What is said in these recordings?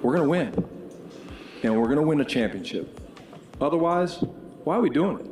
we're going to win. And we're going to win a championship. Otherwise, why are we doing it?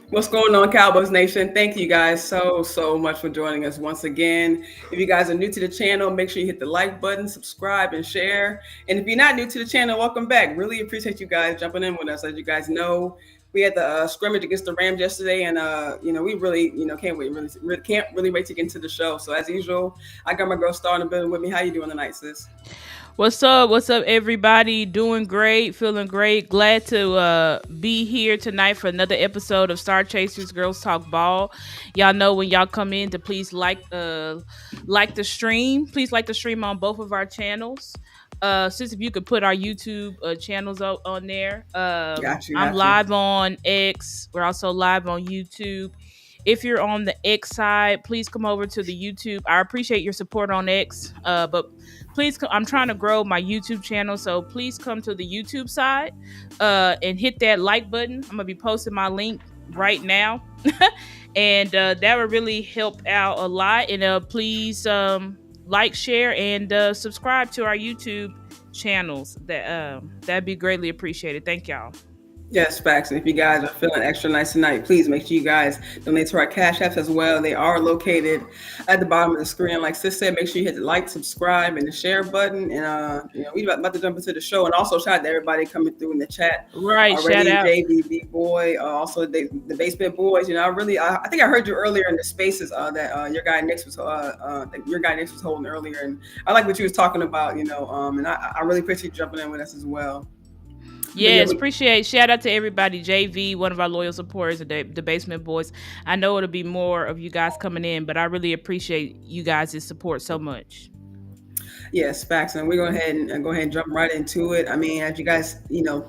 What's going on, Cowboys Nation? Thank you guys so much for joining us once again. If you guys are new to the channel, make sure you hit the like button, subscribe, and share. And if you're not new to the channel, welcome back. Really appreciate you guys jumping in with us. As you guys know, we had the scrimmage against the Rams yesterday, and we really can't really wait to get into the show. So as usual, I got my girl Star in the building with me. How you doing tonight, sis? What's up, everybody? Doing great, feeling great. Glad to be here tonight for another episode of StarChasers Girls Talk Ball. Y'all know when y'all come in to please like the stream. Please like the stream on both of our channels. Sis, if you could put our YouTube channels on there. Got you. I'm live on X. We're also live on YouTube. If you're on the X side, please come over to the YouTube. I appreciate your support on X, but please, I'm trying to grow my YouTube channel, so please come to the YouTube side and hit that like button. I'm going to be posting my link right now, and that would really help out a lot. And please like, share, and subscribe to our YouTube channels. That'd be greatly appreciated. Thank y'all. Yes, facts. And if you guys are feeling extra nice tonight, please make sure you guys donate to our Cash Apps as well. They are located at the bottom of the screen. Like Sis said, make sure you hit the like, subscribe, and the share button. And we're about to jump into the show. And also shout out to everybody coming through in the chat. Right, already, shout out. JVB boy, also the Basement Boys. I think I heard you earlier in the spaces that your guy Nick was holding earlier, and I like what you was talking about. And I really appreciate you jumping in with us as well. Yes, appreciate. Shout out to everybody. JV, one of our loyal supporters of the Basement Boys. I know it'll be more of you guys coming in, but I really appreciate you guys' support so much. Yes, facts, and we're going to go ahead and jump right into it. I mean, as you guys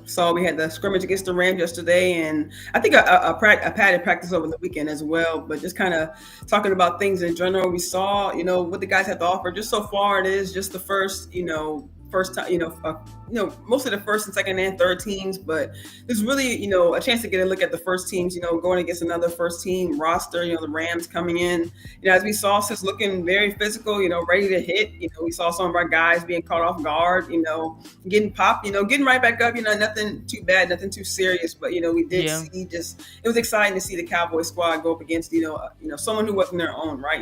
saw, we had the scrimmage against the Rams yesterday, and I think a padded practice over the weekend as well. But just kind of talking about things in general, we saw what the guys have to offer. Just so far, it is just the first time, most of the first and second and third teams, but there's really, a chance to get a look at the first teams, going against another first team roster, the Rams coming in, as we saw, just looking very physical, ready to hit. We saw some of our guys being caught off guard, getting popped, getting right back up, nothing too bad, nothing too serious, but, we did see it was exciting to see the Cowboys squad go up against, someone who wasn't their own, right?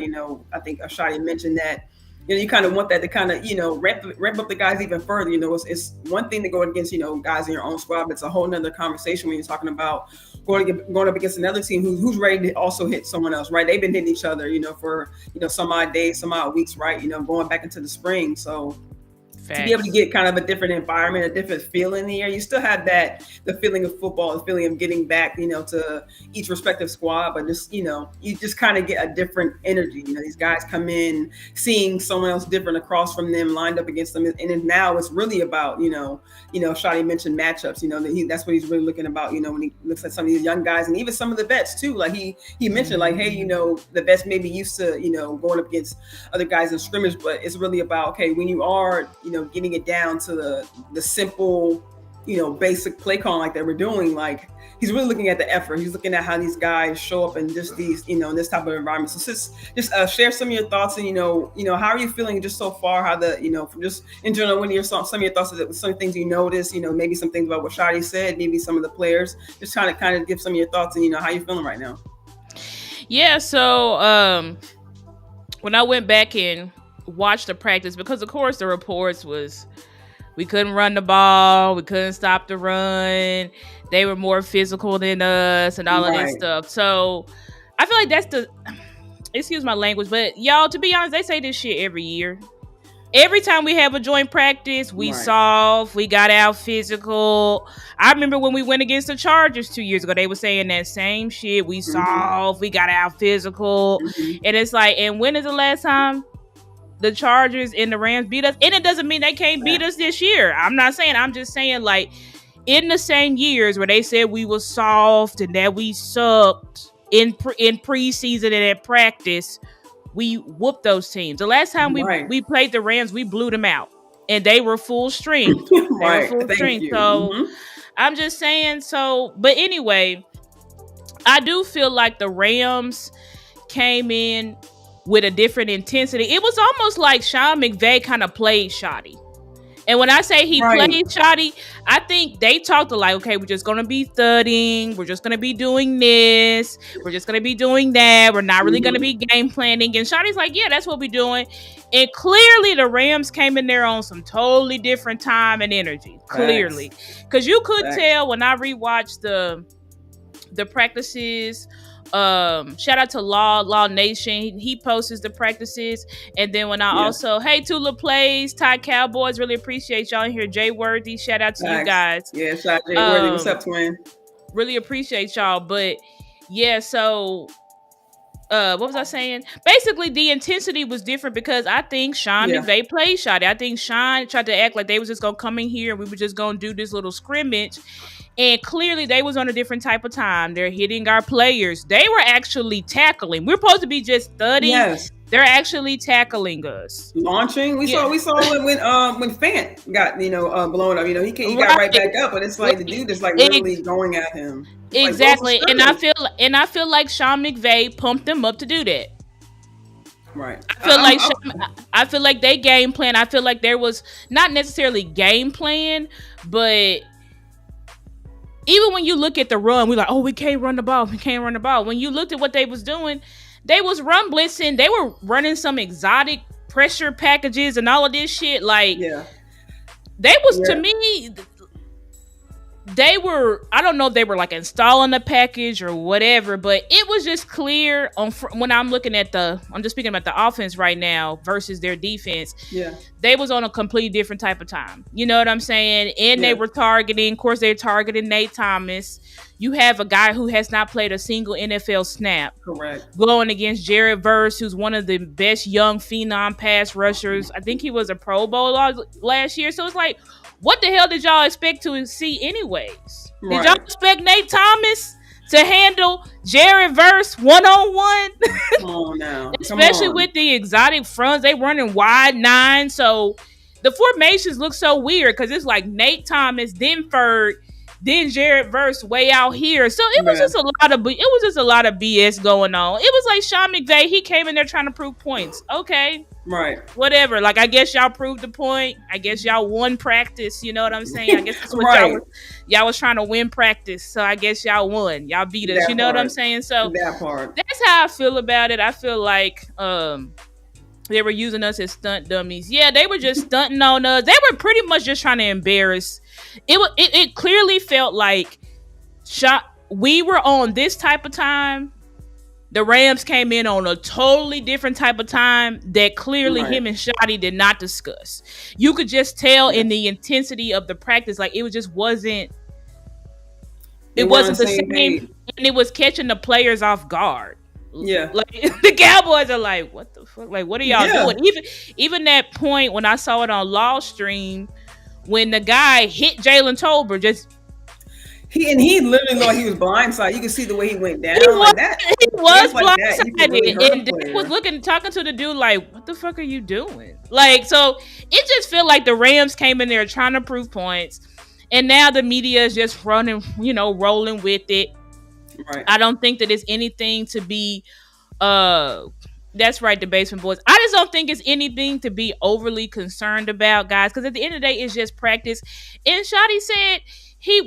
I think Ashadi mentioned that. You kind of want that to kind of, ramp up the guys even further. It's one thing to go against, guys in your own squad, but it's a whole nother conversation when you're talking about going up against another team who's ready to also hit someone else, right? They've been hitting each other, for, some odd days, some odd weeks, right? Going back into the spring. So to be able to get kind of a different environment, a different feel in the air. You still have the feeling of football, the feeling of getting back, to each respective squad, but just, you just kind of get a different energy. These guys come in seeing someone else different across from them, lined up against them. And then now it's really about, Shadi mentioned matchups, that's what he's really looking about, when he looks at some of these young guys and even some of the vets too. Like he mentioned, like, hey, the vets may be used to, going up against other guys in scrimmage, but it's really about, okay, when you are, getting it down to the simple, basic play calling like that we're doing, like he's really looking at the effort. He's looking at how these guys show up in just these, in this type of environment. So just share some of your thoughts and, how are you feeling just so far? How from just in general, some of your thoughts, some things you noticed, maybe some things about what Shadi said, maybe some of the players, just trying to kind of give some of your thoughts and, how you're feeling right now. Yeah. So, when I went back and watched the practice, because of course the reports was we couldn't run the ball, we couldn't stop the run, they were more physical than us and all of this stuff. So I feel like that's excuse my language, but y'all, to be honest, they say this shit every year. Every time we have a joint practice, we soft, we got out physical. I remember when we went against the Chargers 2 years ago, they were saying that same shit. We soft, we got out physical. And it's like, and when is the last time the Chargers and the Rams beat us? And it doesn't mean they can't beat us this year. I'm not saying, I'm just saying, like, in the same years where they said we were soft and that we sucked in preseason and at practice, we whooped those teams. The last time we played the Rams, we blew them out, and they were full strength. So I'm just saying. So, but anyway, I do feel like the Rams came in with a different intensity. It was almost like Sean McVay kind of played Shotty. And when I say he played Shotty, I think they talked to like, okay, we're just going to be thudding. We're just going to be doing this. We're just going to be doing that. We're not really going to be game planning. And Shotty's like, yeah, that's what we're doing. And clearly the Rams came in there on some totally different time and energy. Clearly. Because you could tell when I rewatched the practices. Shout out to Law Nation. He posts the practices, and then when I also Tula plays Ty Cowboys, really appreciate y'all in here. Jay Worthy, shout out to you guys. Yeah, shout out Jay Worthy. What's up, twin? Really appreciate y'all. But yeah, so what was I saying? Basically, the intensity was different because I think Sean McVay played Shotty. I think Sean tried to act like they was just gonna come in here and we were just gonna do this little scrimmage. And clearly they was on a different type of time. They're hitting our players. They were actually tackling. We're supposed to be just thudding. Yes. They're actually tackling us. Launching. We saw when Fant got, blown up. He got right back up, but it's like the dude is like literally going at him. Exactly. Like, and I feel like Sean McVay pumped them up to do that. Right. I feel like they game plan. I feel like there was not necessarily game plan, but even when you look at the run, we're like, oh, we can't run the ball. We can't run the ball. When you looked at what they was doing, they was run blitzing. They were running some exotic pressure packages and all of this shit. Like, they was, to me, they were, I don't know if they were like installing a package or whatever, but it was just clear when I'm looking at I'm just speaking about the offense right now versus their defense. Yeah. They was on a completely different type of time. You know what I'm saying? And they were targeting, of course, they're targeting Nate Thomas. You have a guy who has not played a single NFL snap. Correct. Going against Jared Verse, who's one of the best young phenom pass rushers. I think he was a Pro Bowl last year. So it's like, what the hell did y'all expect to see anyways? Did y'all expect Nate Thomas to handle Jared Verse one-on-one? Come on now. Especially with the exotic fronts. They running wide nine. So the formations look so weird because it's like Nate Thomas, then Ferg, then Jared Verse way out here. So it was just a lot of BS going on. It was like Sean McVay, he came in there trying to prove points. Okay. Right. Whatever. Like, I guess y'all proved the point. I guess y'all won practice. You know what I'm saying? I guess that's what y'all was trying to win practice. So I guess y'all won. Y'all beat us. You know what I'm saying? So that's how I feel about it. I feel like they were using us as stunt dummies. Yeah, they were just stunting on us. They were pretty much just trying to embarrass. It clearly felt like we were on this type of time the Rams came in on a totally different type of time that clearly him and Shotty did not discuss. You could just tell in the intensity of the practice, like it wasn't the same, and it was catching the players off guard. Yeah, like the Cowboys are like, what the fuck? Like, what are y'all doing? Even that point when I saw it on Law Stream, when the guy hit Jalen Tolbert, he literally thought he was blindsided. You could see the way he went down. He was blindsided, and Dick was talking to the dude like, "What the fuck are you doing?" Like, so it just felt like the Rams came in there trying to prove points, and now the media is just running, rolling with it. Right. I don't think that it's anything to be. That's right, the Basement Boys. I just don't think it's anything to be overly concerned about, guys, because at the end of the day, it's just practice. And Shotty said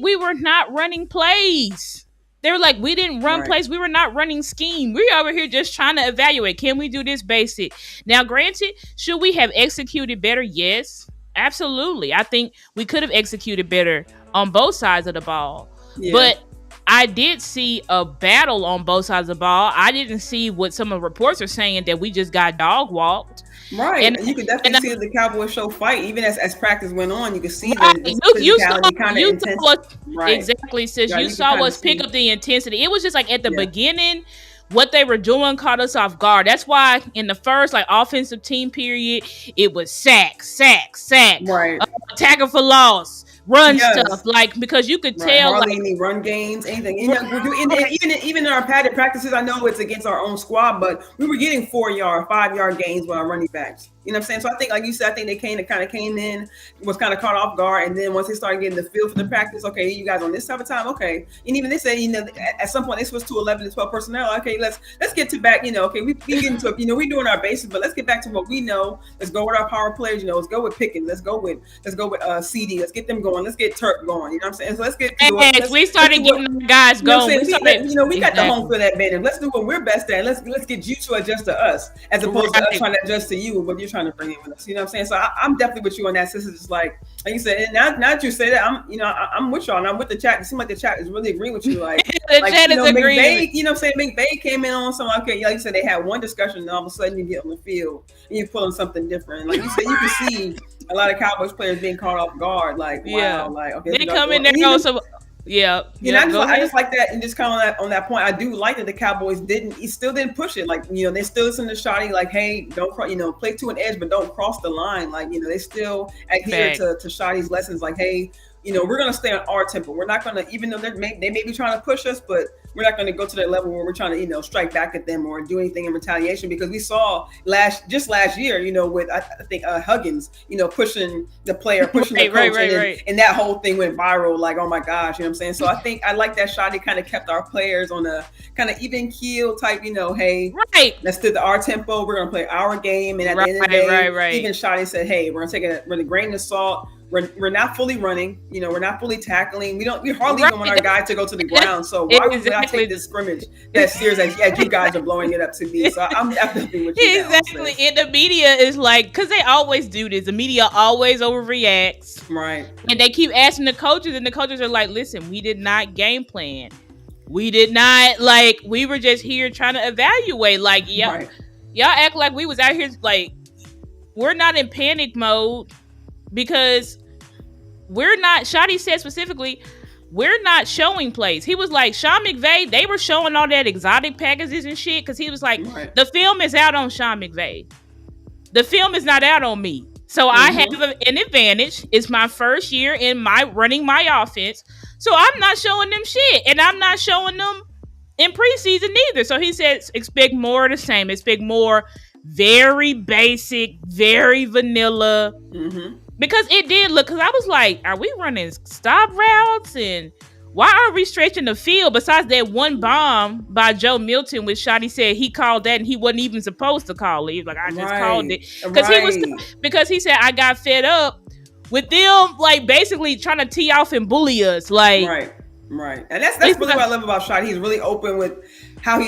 we were not running plays. They were like, we didn't run plays. We were not running scheme. We're over here just trying to evaluate. Can we do this basic? Now, granted, should we have executed better? Yes, absolutely. I think we could have executed better on both sides of the ball. Yeah. But I did see a battle on both sides of the ball. I didn't see what some of the reports are saying, that we just got dog walked. Right. And you could definitely see the Cowboys show fight. Even as practice went on, you could see the intensity. Exactly, sis. You saw us pick up the intensity. It was just like at the beginning, what they were doing caught us off guard. That's why in the first offensive team period, it was sack. Right. Tackle for loss. Run stuff, because you could tell, hardly any run games, anything. Even in our padded practices, I know it's against our own squad, but we were getting 4-yard, 5-yard gains with our running backs. You know what I'm saying? So I think, like you said, I think they came in, was kind of caught off guard, and then once they started getting the feel for the practice, okay, you guys on this type of time, okay. And even they said, at some point they switched to 11 to 12 personnel. Okay, let's get to back. Okay, we get into it. We're doing our bases, but let's get back to what we know. Let's go with our power players. Let's go with Pickens. Let's go with CD. Let's get them going. Let's get Turk going. You know what I'm saying? So let's get. We started getting the guys going. We got the home field advantage. Let's do what we're best at. Let's get you to adjust to us, as opposed to us trying to adjust to you. What you're trying to bring in with us. You know what I'm saying? So I'm definitely with you on that. This is just like you said. And now that you say that, I'm with y'all, and I'm with the chat. It seems like the chat is really agreeing with you. Like the chat is agreeing. McVay, you know what I'm saying? McVay came in on something. Okay, like you said, they had one discussion, and all of a sudden you get on the field and you're pulling something different. Like you said, you can see a lot of Cowboys players being caught off guard. Like wow, like okay, they come in there also. Yeah, I just like that, and just kind of on that point, I do like that the Cowboys still didn't push it. Like they still listen to Shotty, like, hey, don't play to an edge, but don't cross the line. Like they still adhere to Shotty's lessons. Like, hey, we're gonna stay on our tempo. We're not gonna, even though they may be trying to push us, but we're not going to go to that level where we're trying to, strike back at them or do anything in retaliation, because we saw last year, with I think Huggins, pushing the player, pushing the coach, and that whole thing went viral. Like, oh my gosh, you know what I'm saying? So I think I like that Shotty kind of kept our players on a kind of even keel type, hey, let's do our tempo. We're going to play our game, and at the end of the day, even Shotty said, hey, we're going to take it with a grain of salt. We're not fully running, we're not fully tackling. We hardly even want our guy to go to the ground. So why would I take this scrimmage that serious as you guys are blowing it up to be? So I'm definitely with you. Exactly. And the media is like, because they always do this. The media always overreacts. Right. And they keep asking the coaches, and the coaches are like, listen, we did not game plan. We did not, we were just here trying to evaluate. Y'all act like we was out here, we're not in panic mode. Because we're not, Shotty said specifically, we're not showing plays. He was like, Sean McVay, they were showing all that exotic packages and shit, because he was like, the film is out on Sean McVay. The film is not out on me. So I have an advantage. It's my first year in running my offense. So I'm not showing them shit. And I'm not showing them in preseason either. So he said, expect more of the same. Expect more very basic, very vanilla. Because it did look, because I was like, are we running stop routes? And why aren't we stretching the field? Besides that one bomb by Joe Milton, which Shotty said he called that and he wasn't even supposed to call it. He was like, I just called it. Because he said, I got fed up with them, basically trying to tee off and bully us. Right. And that's really what I love about Shotty. He's really open with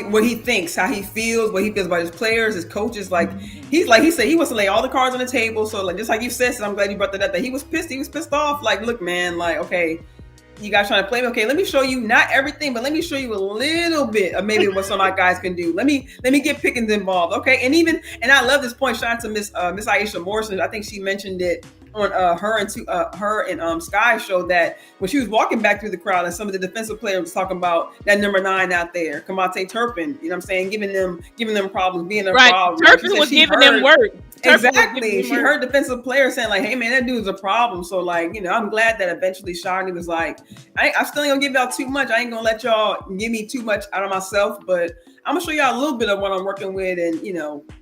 what he thinks, how he feels, what he feels about his players, his coaches. He said he wants to lay all the cards on the table. So just like you said, I'm glad you brought that up. That he was pissed. He was pissed off. Look, man, okay, you guys trying to play me. Okay, let me show you not everything, but let me show you a little bit of maybe what some of my guys can do. Let me get Pickens involved. Okay, and I love this point. Shout out to Miss Aisha Morrison. I think she mentioned it on her and Sky show that when she was walking back through the crowd and some of the defensive players was talking about that number 9 out there, Kamate Turpin, you know what I'm saying, giving them problems, being a problem. Turpin was giving them work. Exactly. She heard defensive players saying like, hey man, that dude's a problem. So like, I'm glad that eventually Shani was like, I still ain't gonna give y'all too much. I ain't gonna let y'all give me too much out of myself, but I'm gonna show y'all a little bit of what I'm working with. And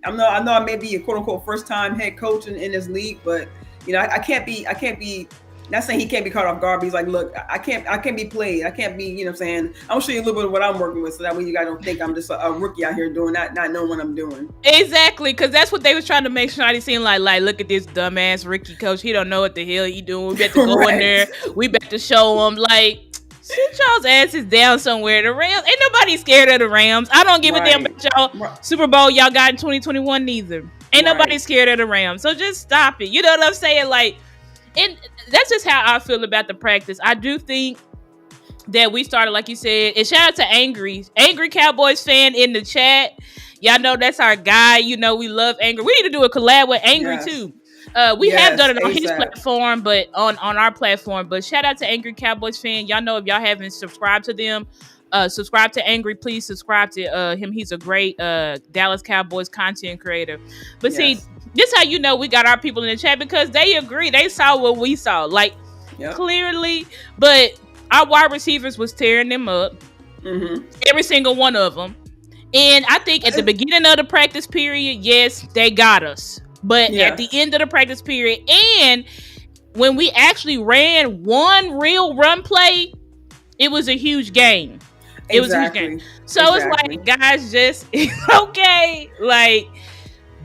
I know I may be a quote unquote first time head coach in this league, but I can't be not saying he can't be caught off guard, but he's like, look, I can't be played. I can't be, I'm saying, I'm gonna show you a little bit of what I'm working with so that way you guys don't think I'm just a rookie out here doing not knowing what I'm doing. Exactly, because that's what they was trying to make Shotty seem like look at this dumbass rookie coach. He don't know what the hell he doing. We better go in there. We better show him like, sit y'all's asses down somewhere. The Rams, ain't nobody scared of the Rams. I don't give a damn about y'all Super Bowl y'all got in 2021 neither. Ain't nobody scared of the Rams. So just stop it. You know what I'm saying? Like, and that's just how I feel about the practice. I do think that we started, like you said, and shout out to Angry Cowboys fan in the chat. Y'all know that's our guy. We love Angry. We need to do a collab with Angry too. We have done it on his platform, but on our platform. But shout out to Angry Cowboys fan. Y'all know if y'all haven't subscribed to them, subscribe to Angry. Please subscribe to him. He's a great Dallas Cowboys content creator. But see, this how we got our people in the chat because they agree. They saw what we saw, like clearly. But our wide receivers was tearing them up, every single one of them. And I think at the beginning of the practice period, yes, they got us. But at the end of the practice period, and when we actually ran one real run play, it was a huge game. It was a huge game. So it's like, guys, just okay. Like,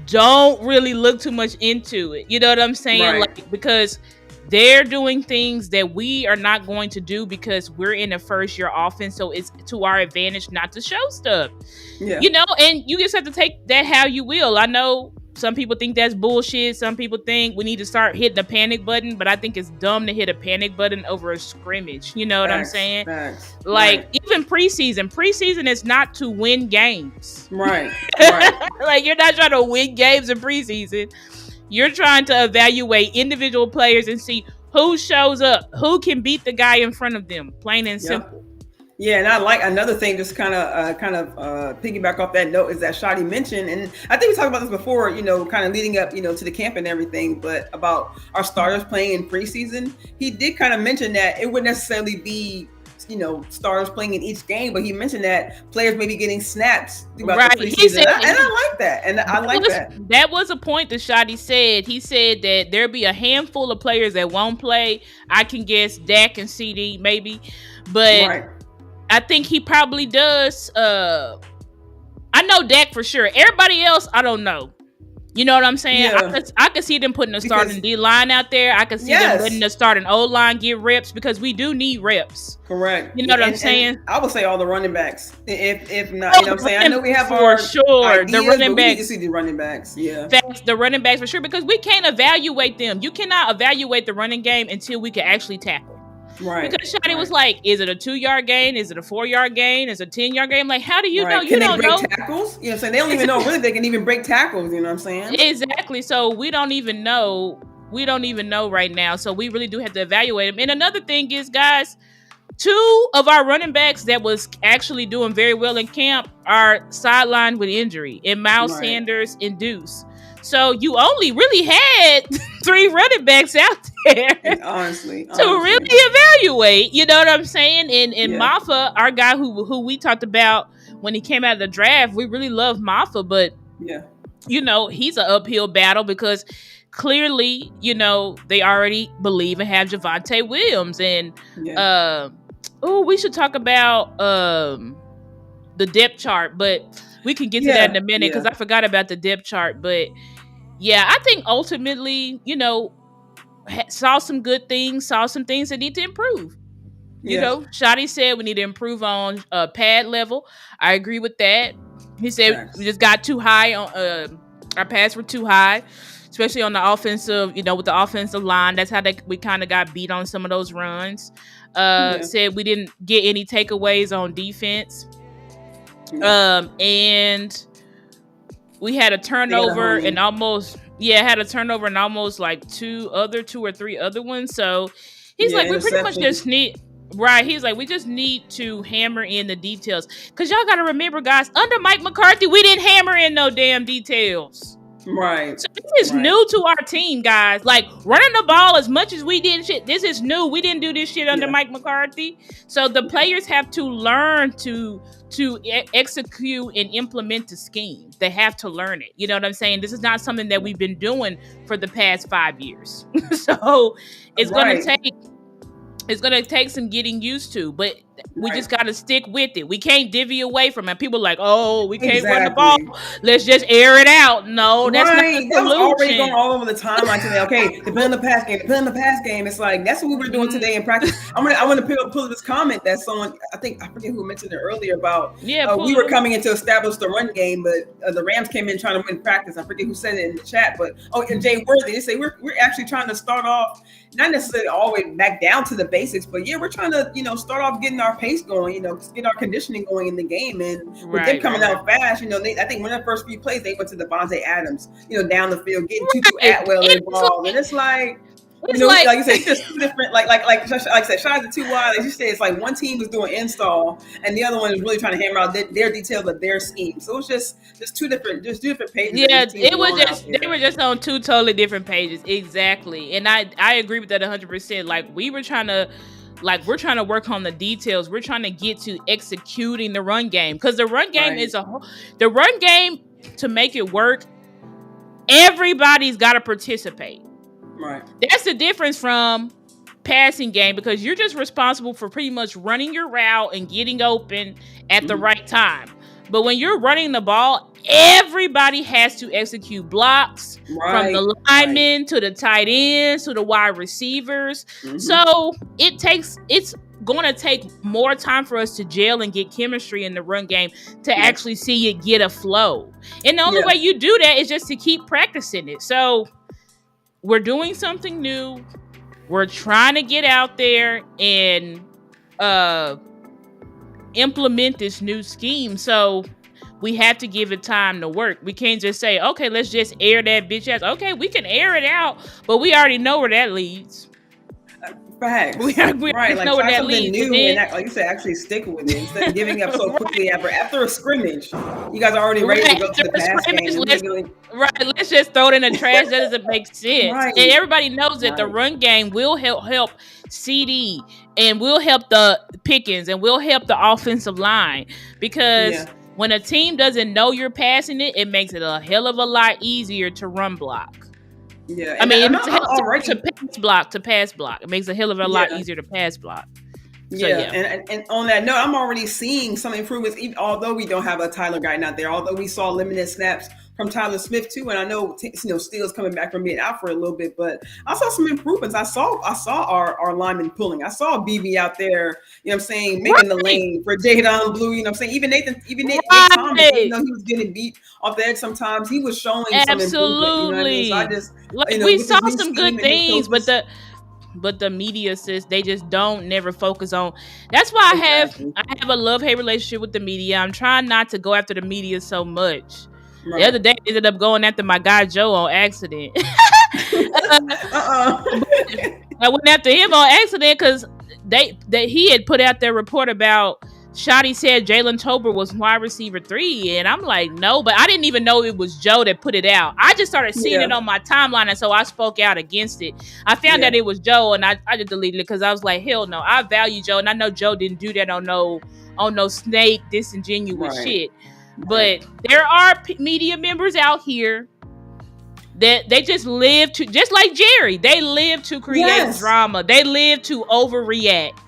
don't really look too much into it. You know what I'm saying? Right. Like, because they're doing things that we are not going to do because we're in a first year offense. So it's to our advantage not to show stuff. Yeah. And you just have to take that how you will. I know some people think that's bullshit. Some people think we need to start hitting the panic button, but I think it's dumb to hit a panic button over a scrimmage. You know what I'm saying? Facts. Like, even preseason is not to win games. Right. Like, you're not trying to win games in preseason. You're trying to evaluate individual players and see who shows up, who can beat the guy in front of them, plain and simple. Yeah, and I like another thing, just kind of piggyback off that note, is that Shotty mentioned, and I think we talked about this before, kind of leading up, to the camp and everything, but about our starters playing in preseason. He did kind of mention that it wouldn't necessarily be, starters playing in each game, but he mentioned that players may be getting snaps throughout the preseason. And I like that. And I like that. That was a point that Shotty said. He said that there'll be a handful of players that won't play. I can guess Dak and CD maybe, but I think he probably does. I know Dak for sure. Everybody else, I don't know. You know what I'm saying? Yeah. I could see them putting a starting D line out there. I could see them letting the starting O line get reps because we do need reps. Correct. You know what I'm saying? I would say all the running backs. If not, you know what I'm saying? I know we have for sure ideas, the running backs. We need to see the running backs. Yeah. Facts, the running backs for sure because we can't evaluate them. You cannot evaluate the running game until we can actually tackle. Right. Because Shotty was like, is it a 2-yard gain? Is it a 4-yard gain? Is it a 10-yard gain? Like, how do you know? You can don't they break know. Tackles? You know what I'm saying? They don't even know really they can even break tackles, you know what I'm saying? Exactly. So we don't even know. We don't even know right now. So we really do have to evaluate them. And another thing is, guys, 2 of our running backs that was actually doing very well in camp are sidelined with injury, and Miles Sanders and Deuce. So you only really had 3 running backs out there honestly. to really evaluate. You know what I'm saying? And Maffa, our guy who we talked about when he came out of the draft, we really love Maffa, but he's an uphill battle because clearly, they already believe and have Javonte Williams. And we should talk about the depth chart, but we can get to that in a minute because I forgot about the depth chart. But I think ultimately, saw some good things, saw some things that need to improve. Shotty said we need to improve on pad level. I agree with that. He said we just got too high on our pads were too high. especially on the offensive, with the offensive line. That's how we kind of got beat on some of those runs. Said we didn't get any takeaways on defense. And we had a turnover and almost like two or three other ones. So he's like, we pretty much just need. Right, he's like, we just need to hammer in the details. Because y'all got to remember, guys, under Mike McCarthy, we didn't hammer in no damn details. Right. So this is new to our team, guys. Like, running the ball as much as we did shit, this is new. We didn't do this shit under Mike McCarthy. So the players have to learn to execute and implement the scheme. They have to learn it. You know what I'm saying? This is not something that we've been doing for the past 5 years. So it's going to take some getting used to, but we just got to stick with it. We can't divvy away from it. People are like, oh, we can't run the ball. Let's just air it out. No, that's not the solution. That was already going all over the timeline today. Okay, depending on the pass game. It's like, that's what we were doing today in practice. I want to pull this comment that someone, I forget who mentioned it earlier about, we were coming in to establish the run game, but the Rams came in trying to win practice. I forget who said it in the chat, but, and Jay Worthy, they say we're actually trying to start off, not necessarily all the way back down to the basics, but we're trying to, start off getting our pace going, get our conditioning going in the game. And with them coming out fast, I think one of the first few plays, they went to Devontae Adams, down the field, getting Tutu Atwell involved. And it's like, like you said, it's just two different, like I said, shout out to 2 Wide. Like you said, it's like one team was doing install and the other one is really trying to hammer out their details of their scheme. So it's just two different pages. Yeah, it was they were just on 2 totally different pages. Exactly. And I agree with that 100%. Like we're trying to work on the details. We're trying to get to executing the run game, because the run game the run game, to make it work, everybody's got to participate. Right. That's the difference from passing game, because you're just responsible for pretty much running your route and getting open at the right time. But when you're running the ball, everybody has to execute blocks, from the linemen to the tight ends to the wide receivers. So it's going to take more time for us to gel and get chemistry in the run game to actually see it get a flow. And the only way you do that is just to keep practicing it. So we're doing something new. We're trying to get out there and implement this new scheme. So we have to give it time to work. We can't just say, okay, let's just air that bitch out. Okay, we can air it out, but we already know where that leads. Facts. We already know where that leads. New and like you said, actually stick with it instead of giving up so quickly after a scrimmage. You guys are already ready to go to the pass game. Let's just throw it in the trash. That doesn't make sense. And everybody knows that the run game will help CD and will help the Pickens and will help the offensive line, because when a team doesn't know you're passing it, it makes it a hell of a lot easier to run block. Yeah, I mean, to pass block. It makes a hell of a lot easier to pass block. So, and on that note, I'm already seeing some improvements, even although we don't have a Tyler Guyton out there, although we saw limited snaps from Tyler Smith too, and I know Steele's coming back from being out for a little bit, but I saw some improvements. I saw our linemen pulling. I saw BB out there, making the lane for Jadon Blue. You know what I'm saying? Even Nathan Thomas, he was getting beat off the edge sometimes. He was showing some improvement. So I just we saw some good things, but the media says they just don't never focus on. That's why I have a love-hate relationship with the media. I'm trying not to go after the media so much. The other day, I ended up going after my guy Joe on accident. I went after him on accident because he had put out their report about Shotty said Jalen Tolbert was wide receiver 3, and I'm like, no, but I didn't even know it was Joe that put it out. I just started seeing it on my timeline, and so I spoke out against it. I found that it was Joe, and I just deleted it because I was like, hell no, I value Joe, and I know Joe didn't do that on no snake disingenuous shit. But there are media members out here that they just live to, just like Jerry, they live to create drama. They live to overreact.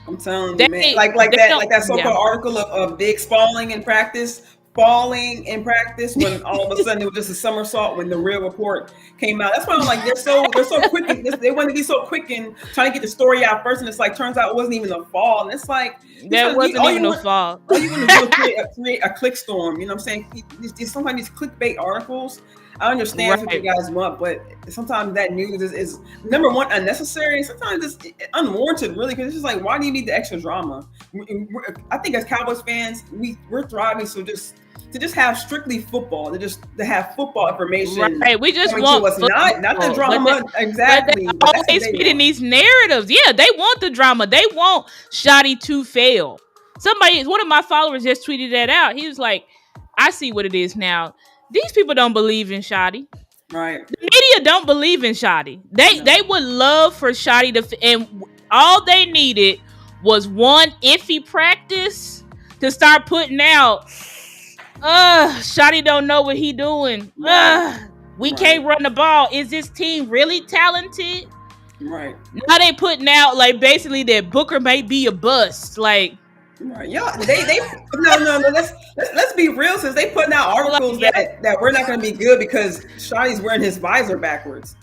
I'm telling you, man. Like that so-called article of Diggs falling in practice when all of a sudden it was just a somersault when the real report came out. That's why I'm like, they're so quick. They want to be so quick and trying to get the story out first, and it's like, turns out it wasn't even a fall. And it's like, that wasn't even a fall. All you want to do is create a click storm. You know what I'm saying? Sometimes these clickbait articles, I understand what you Right. guys want, but sometimes that news is number one unnecessary, and sometimes it's unwarranted, really, because it's just like, why do you need the extra drama? I think as Cowboys fans, we're thriving, so to just have strictly football, to have football information Right. We just coming want to us, not the football. drama But they exactly, but that's what always they feeding want. these narratives. Yeah, they want the drama. They want Shoddy to fail. One of my followers just tweeted that out. He was like, I see what it is now. These people don't believe in Shoddy. Right. The media don't believe in Shoddy. They No. they would love for Shoddy and all they needed was one iffy practice to start putting out. Shoddy don't know what he doing. Right. We Right. can't run the ball. Is this team really talented? Right. Now they putting out like basically that Booker may be a bust. Like, Right. Y'all, they no. Let's be real. Since they putting out articles Like, that we're not going to be good because Shawty's wearing his visor backwards.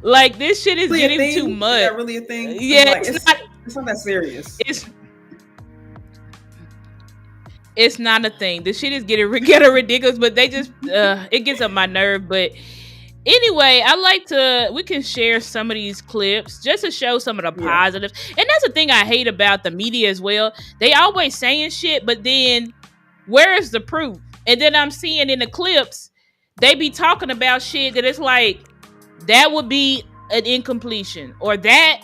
like this shit is Really a getting thing? too Is much. that really a thing? Yeah, Like, it's not that serious. It's not a thing. The shit is getting ridiculous, but they just it gets up my nerve. But anyway, we can share some of these clips just to show some of the positives. And that's the thing I hate about the media as well. They always saying shit, but then where's the proof? And then I'm seeing in the clips, they be talking about shit that it's like, that would be an incompletion, or that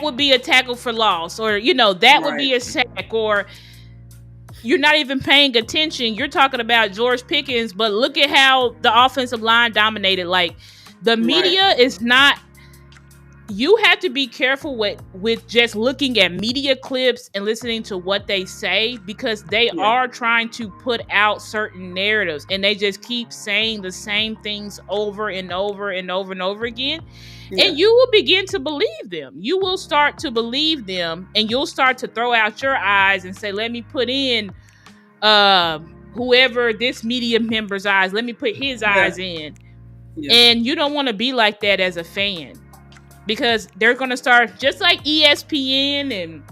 would be a tackle for loss, or that would be a sack, or you're not even paying attention. You're talking about George Pickens, but look at how the offensive line dominated. Like, the media is not. You have to be careful with just looking at media clips and listening to what they say, because they are trying to put out certain narratives, and they just keep saying the same things over and over and over and over again. And you will begin to believe them. You will start to believe them, and you'll start to throw out your eyes and say, let me put in whoever this media member's eyes. Let me put his eyes in. And you don't want to be like that as a fan, because they're going to start, just like ESPN and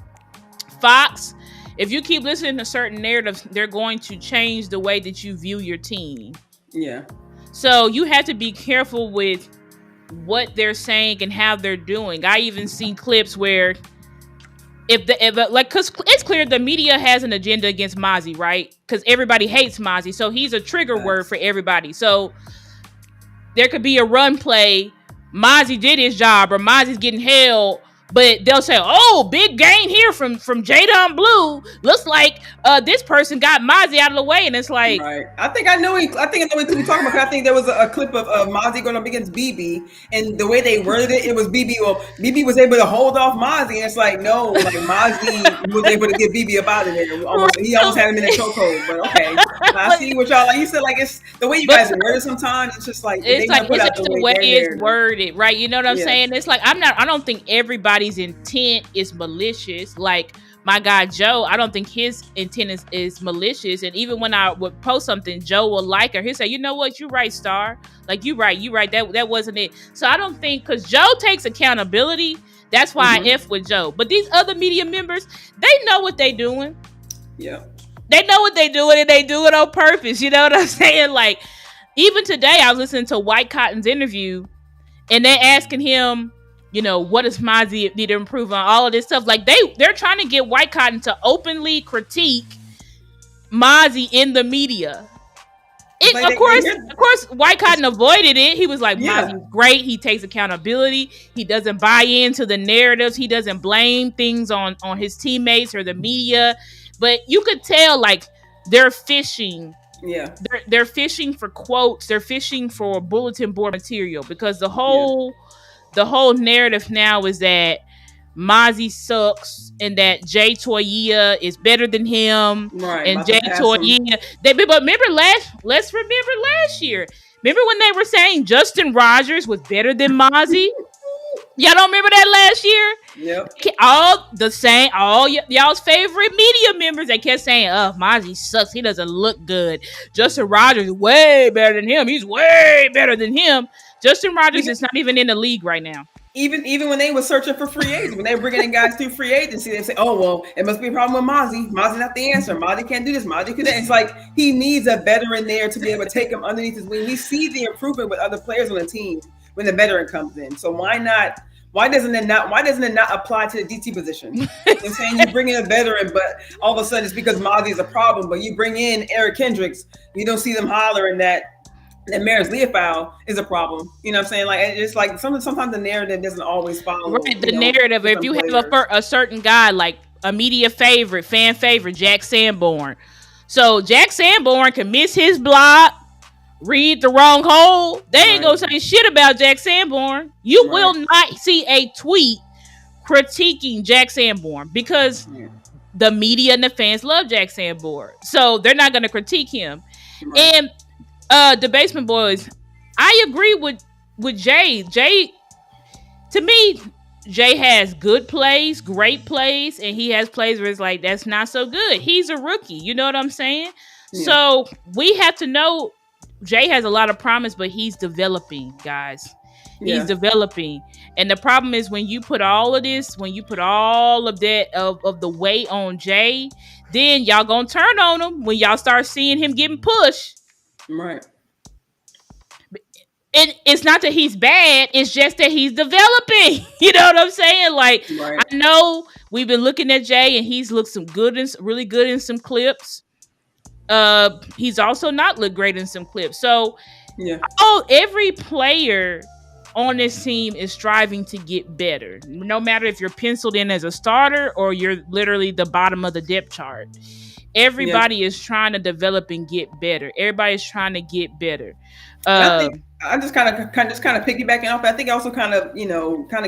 Fox, if you keep listening to certain narratives, they're going to change the way that you view your team. Yeah. So you have to be careful with what they're saying and how they're doing. I even see clips where because it's clear the media has an agenda against Mozzie, right? Because everybody hates Mozzie, so he's a trigger word for everybody. So there could be a run play, Mozzie did his job, or Mozzie's getting held, but they'll say, "Oh, big gain here from Jadon Blue. Looks like this person got Mozzie out of the way," and it's like, I think I know what you're talking about. I think there was a clip of Mozzie going up against BB, and the way they worded it was BB. Well, BB was able to hold off Mozzie, and it's like, no, like Mozzie was able to get BB up out of there. He almost had him in a chokehold. But okay, I see what y'all, like you said, like it's the way you guys word it. Sometimes it's just like it's just the way it's worded, right? You know what I'm saying? It's like I don't think everybody's intent is malicious. Like my guy Joe, I don't think his intent is malicious. And even when I would post something, Joe will like her. He'll say, "You know what? You right, Star. Like you right. That wasn't it." So I don't think, because Joe takes accountability, that's why I F with Joe. But these other media members, they know what they doing. Yeah. They know what they doing, and they do it on purpose. You know what I'm saying? Like, even today, I was listening to White Cotton's interview, and they're asking him, what does Mozzie need to improve on, all of this stuff. Like, they're trying to get White Cotton to openly critique Mozzie in the media. Of course, White Cotton avoided it. He was like, Mozzie's great. He takes accountability. He doesn't buy into the narratives. He doesn't blame things on his teammates or the media. But you could tell, like, they're fishing. Yeah. They're fishing for quotes. They're fishing for bulletin board material, because the whole narrative now is that Mozzie sucks and that Jay Toyia is better than him. Right. And Jay Toyia. But remember let's remember last year. Remember when they were saying Justin Rogers was better than Mozzie? Y'all don't remember that last year? Yep. All y'all's favorite media members, they kept saying, Mozzie sucks. He doesn't look good. Justin Rogers is way better than him. He's way better than him. Justin Rogers is not even in the league right now. even when they were searching for free agents, when they were bringing in guys through free agency, they say, "Oh well, it must be a problem with Mozzie. Mozzie's not the answer. Mozzie can't do this. Mozzie can." It's like he needs a veteran there to be able to take him underneath his wing. We see the improvement with other players on the team when the veteran comes in. So why not? Why doesn't it not apply to the DT position? You know what I'm saying, you bring in a veteran, but all of a sudden it's because Mozzie is a problem. But you bring in Eric Kendricks, you don't see them hollering that Maris Leofow is a problem. You know what I'm saying? Like, it's like sometimes the narrative doesn't always follow. Right, the narrative. If you have a certain guy, like a media favorite, fan favorite, Jack Sanborn. So Jack Sanborn can miss his block, read the wrong hole. They ain't gonna say shit about Jack Sanborn. You will not see a tweet critiquing Jack Sanborn because the media and the fans love Jack Sanborn. So they're not gonna critique him. And the Basement Boys, I agree with Jay. Jay, to me, Jay has good plays, great plays, and he has plays where it's like, that's not so good. He's a rookie. You know what I'm saying? Yeah. So we have to know Jay has a lot of promise, but he's developing, guys. He's developing. And the problem is when you put all of this, when you put all of that of the weight on Jay, then y'all gonna turn on him when y'all start seeing him getting pushed. Right. And it's not that he's bad, it's just that he's developing. You know what I'm saying? Like, I know we've been looking at Jay and he's looked really good in some clips. He's also not looked great in some clips. So every player on this team is striving to get better. No matter if you're penciled in as a starter or you're literally the bottom of the depth chart. Everybody is trying to develop and get better. Everybody's trying to get better. I'm just kind of piggybacking off. I think it also kind of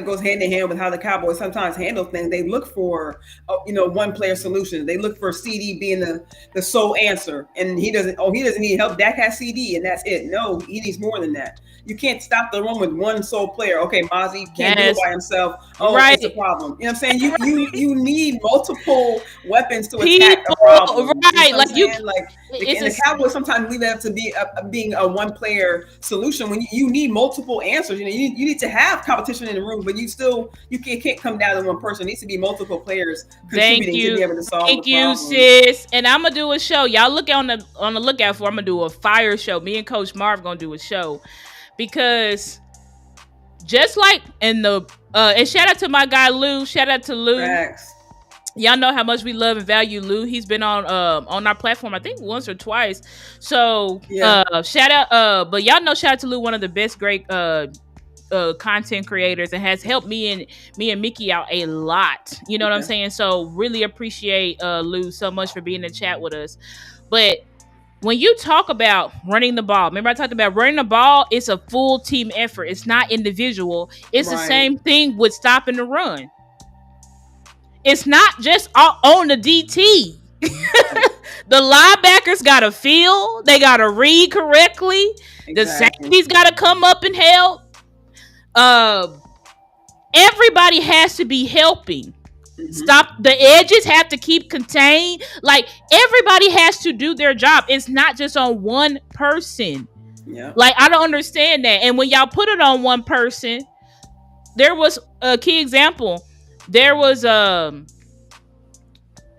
goes hand in hand with how the Cowboys sometimes handle things. They look for, one player solution. They look for CD being the sole answer, and he doesn't need help. Dak has CD, and that's it. No, he needs more than that. You can't stop the run with one sole player. Okay, Mozzie can't do it by himself. Oh, it's a problem. You know what I'm saying? You need multiple weapons to attack a problem. Right? The Cowboys sometimes leave it up to being a one player solution when you need multiple answers. You need to have competition in the room, but you can't come down to one person. It needs to be multiple players contributing to be able to solve the problem. Thank you, sis. And I'm gonna do a show. Y'all look on the lookout for. I'm gonna do a fire show. Me and Coach Marv gonna do a show because just like in the and shout out to my guy Lou. Shout out to Lou. Facts. Y'all know how much we love and value Lou. He's been on our platform, I think once or twice. So shout out, but y'all know, shout out to Lou, one of the best great content creators, and has helped me and Mickey out a lot. You know what I'm saying? So really appreciate Lou so much for being in the chat with us. But when you talk about running the ball, remember I talked about running the ball, it's a full team effort. It's not individual. It's the same thing with stopping the run. It's not just on the DT. The linebackers got to feel. They got to read correctly. Exactly. The safeties got to come up and help. Everybody has to be helping. Mm-hmm. Stop. The edges have to keep contained. Like, everybody has to do their job. It's not just on one person. Yeah. Like, I don't understand that. And when y'all put it on one person, there was a key example. There was y'all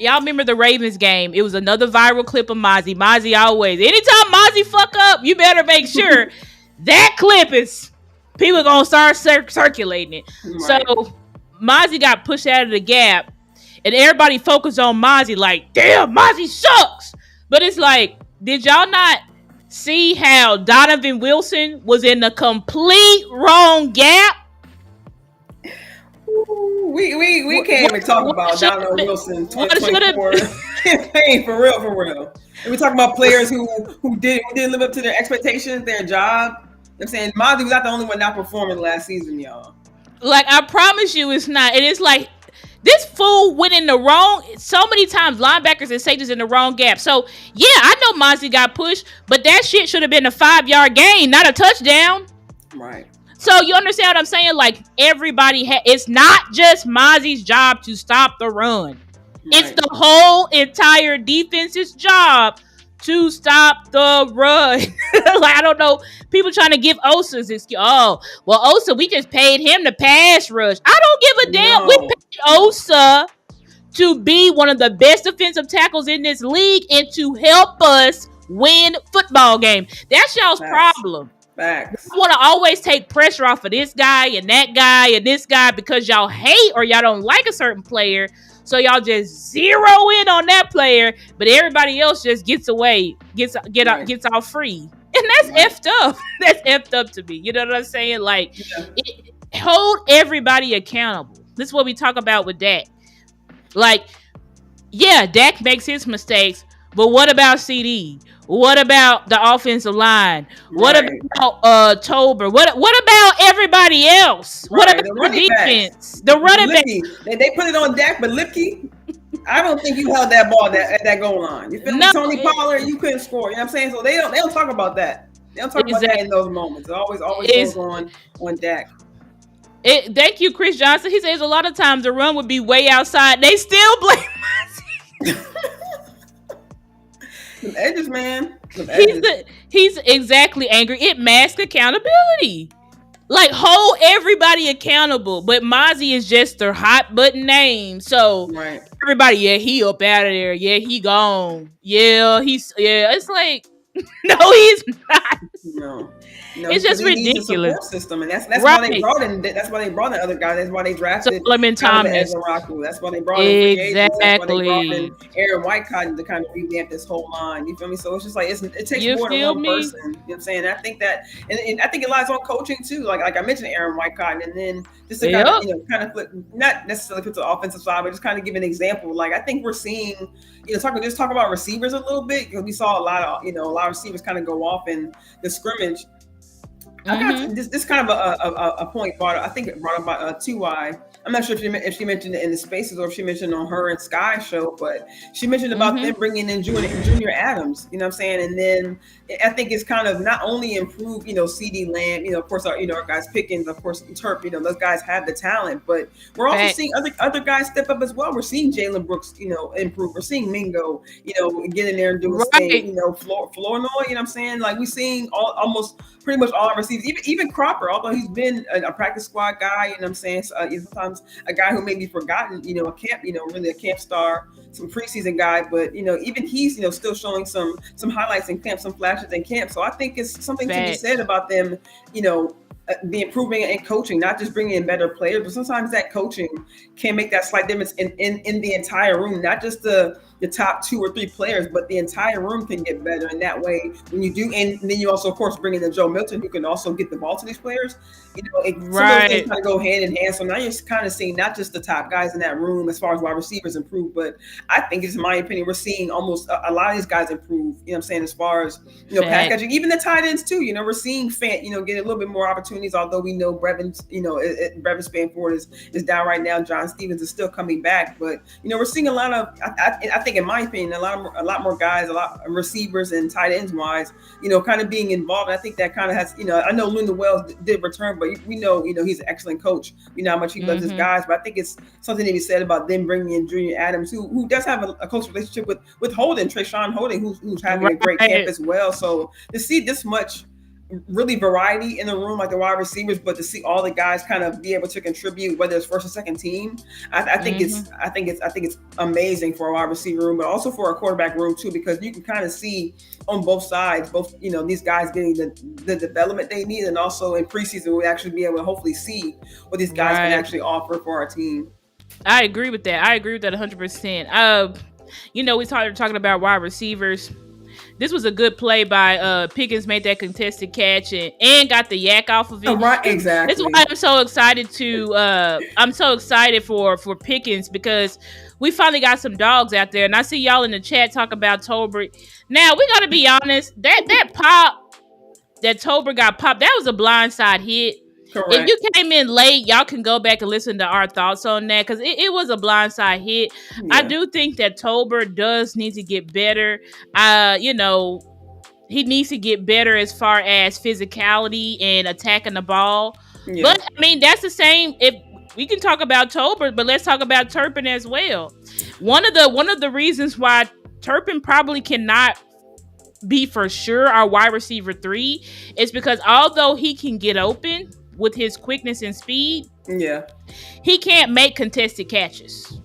remember the Ravens game? It was another viral clip of Mozzie. Mozzie always. Anytime Mozzie fuck up, you better make sure that clip is people gonna start circulating it. Right. So Mozzie got pushed out of the gap, and everybody focused on Mozzie like, damn, Mozzie sucks. But it's like, did y'all not see how Donovan Wilson was in the complete wrong gap? We can't even talk about Donovan Wilson 2024 campaign for real. And we talking about players who didn't live up to their expectations, their job. I'm saying Mozzie was not the only one not performing last season, y'all. Like, I promise you, it's not. And it's like, this fool went in the wrong, so many times, linebackers and safeties in the wrong gap. So yeah, I know Mozzie got pushed, but that shit should have been a 5-yard gain, not a touchdown. Right. So you understand what I'm saying? Like, everybody it's not just Mozzie's job to stop the run. Right. It's the whole entire defense's job to stop the run. Like, I don't know. People trying to give Osa's excuse. Oh, well, Osa, we just paid him to pass rush. I don't give a damn. We No. paid Osa to be one of the best defensive tackles in this league and to help us win football game. That's y'all's problem. Facts. You want to always take pressure off of this guy and that guy and this guy because y'all hate or y'all don't like a certain player. So y'all just zero in on that player, but everybody else just gets away, gets off free. And that's effed up. That's effed up to me. You know what I'm saying? Like, hold everybody accountable. This is what we talk about with Dak. Like, yeah, Dak makes his mistakes, but what about CD? What about the offensive line? What about Tober? What about everybody else? Right. What about the defense? The running back. They put it on Dak, but Lipke, I don't think you held that ball at that goal line. You feel me? Tony Pollard, you couldn't score. You know what I'm saying? So they don't talk about that. They don't talk about that in those moments. It always goes on Dak. Thank you, Chris Johnson. He says a lot of times the run would be way outside. They still blame Some edges, man. He's exactly angry. It masks accountability. Like, hold everybody accountable. But Mozzie is just their hot button name. So everybody, he up out of there. Yeah, he gone. It's like, no, he's not. No, it's just ridiculous. Support system, and that's why they brought in. That's why they brought in other guys. That's why they drafted Solomon Thomas. That's why they brought in exactly. That's why they brought in Aaron Whitecotton to kind of revamp this whole line. You feel me? So it's just like it takes more than one person. You know what I'm saying? I think that, and I think it lies on coaching too. Like I mentioned, Aaron Whitecotton, and then just to kind of flip, not necessarily put the offensive side, but just kind of give an example. Like I think we're seeing, talk about receivers a little bit because we saw a lot of receivers kind of go off in the scrimmage. I got this kind of a point brought up by 2Y. I'm not sure if she mentioned it in the spaces or if she mentioned on her and Sky show, but she mentioned about them bringing in Junior Adams. You know what I'm saying? And then I think it's kind of not only improved, CD Lamb, of course, our guys Pickens, of course, Turp, those guys have the talent, but we're also seeing other guys step up as well. We're seeing Jalen Brooks, improve. We're seeing Mingo, get in there and do his thing. Flournoy, you know what I'm saying? Like we're seeing almost pretty much all our receivers, even Cropper, although he's been a practice squad guy, you know what I'm saying? So, sometimes a guy who may be forgotten, a camp, really a camp star, some preseason guy, but even he's still showing some highlights in camp, some flashes in camp. So I think it's something to be said about them, the improving in coaching, not just bringing in better players, but sometimes that coaching can make that slight difference in the entire room, not just the top 2 or 3 players, but the entire room can get better. And that way, when you do, and then you also, of course, bring in the Joe Milton, who can also get the ball to these players. Some of those things kind of go hand in hand. So now you're kind of seeing not just the top guys in that room as far as wide receivers improve, but I think, it's in my opinion, we're seeing almost a lot of these guys improve. You know what I'm saying? As far as pass catching, even the tight ends too. We're seeing Fant, get a little bit more opportunities. Although we know Brevin's, Brevin Spanford is down right now. John Stevens is still coming back, but we're seeing a lot of. I think, in my opinion, a lot more guys, a lot of receivers and tight ends wise, kind of being involved. And I think that kind of has, I know Luna Wells did return, but we know, he's an excellent coach. We know how much he loves his guys, but I think it's something to be said about them bringing in Junior Adams, who does have a close relationship with Holden, Trayshawn Holden, who's having a great camp as well. So to see this much really variety in the room, like the wide receivers, but to see all the guys kind of be able to contribute, whether it's first or second team, I think it's amazing for a wide receiver room, but also for a quarterback room too, because you can kind of see on both sides, these guys getting the development they need, and also in preseason we'll actually be able to hopefully see what these guys can actually offer for our team. I agree with that. 100%. We started talking about wide receivers. This was a good play by Pickens, made that contested catch and got the yak off of it. Oh, right, exactly. That's why I'm so excited for Pickens, because we finally got some dogs out there. And I see y'all in the chat talk about Tober. Now, we got to be honest, that pop that Tober got popped, that was a blindside hit. Correct. If you came in late, y'all can go back and listen to our thoughts on that, because it was a blindside hit. Yeah. I do think that Tober does need to get better. He needs to get better as far as physicality and attacking the ball. Yeah. But I mean, that's the same. If we can talk about Tober, but let's talk about Turpin as well. One of the reasons why Turpin probably cannot be for sure our wide receiver 3 is because although he can get open with his quickness and speed, Yeah. he can't make contested catches.